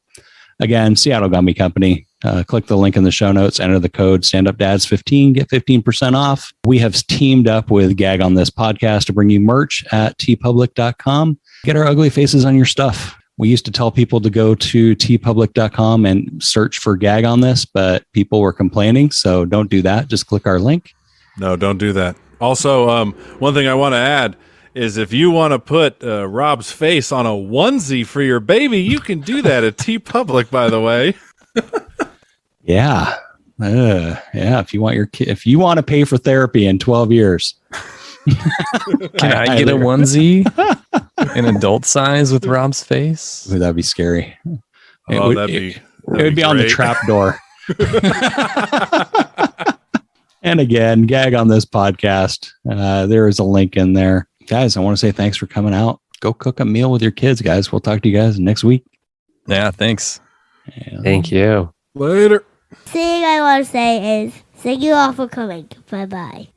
Again, Seattle Gummy Company. Click the link in the show notes, enter the code StandUpDads15, get 15% off. We have teamed up with Gag on This podcast to bring you merch at tpublic.com. Get our ugly faces on your stuff. We used to tell people to go to tpublic.com and search for Gag on This, but people were complaining, so don't do that. Just click our link. No, don't do that. Also, one thing I want to add is if you want to put Rob's face on a onesie for your baby, you can do that at TeePublic, by the way. Yeah. If you want if you want to pay for therapy in 12 years. Can I get a onesie in adult size with Rob's face? That'd be scary. It would be on the trap door. And again, Gag on This podcast. There is a link in there. Guys, I want to say thanks for coming out. Go cook a meal with your kids, guys. We'll talk to you guys next week. Yeah, thanks. Thank you. Later. Thing I want to say is thank you all for coming. Bye bye.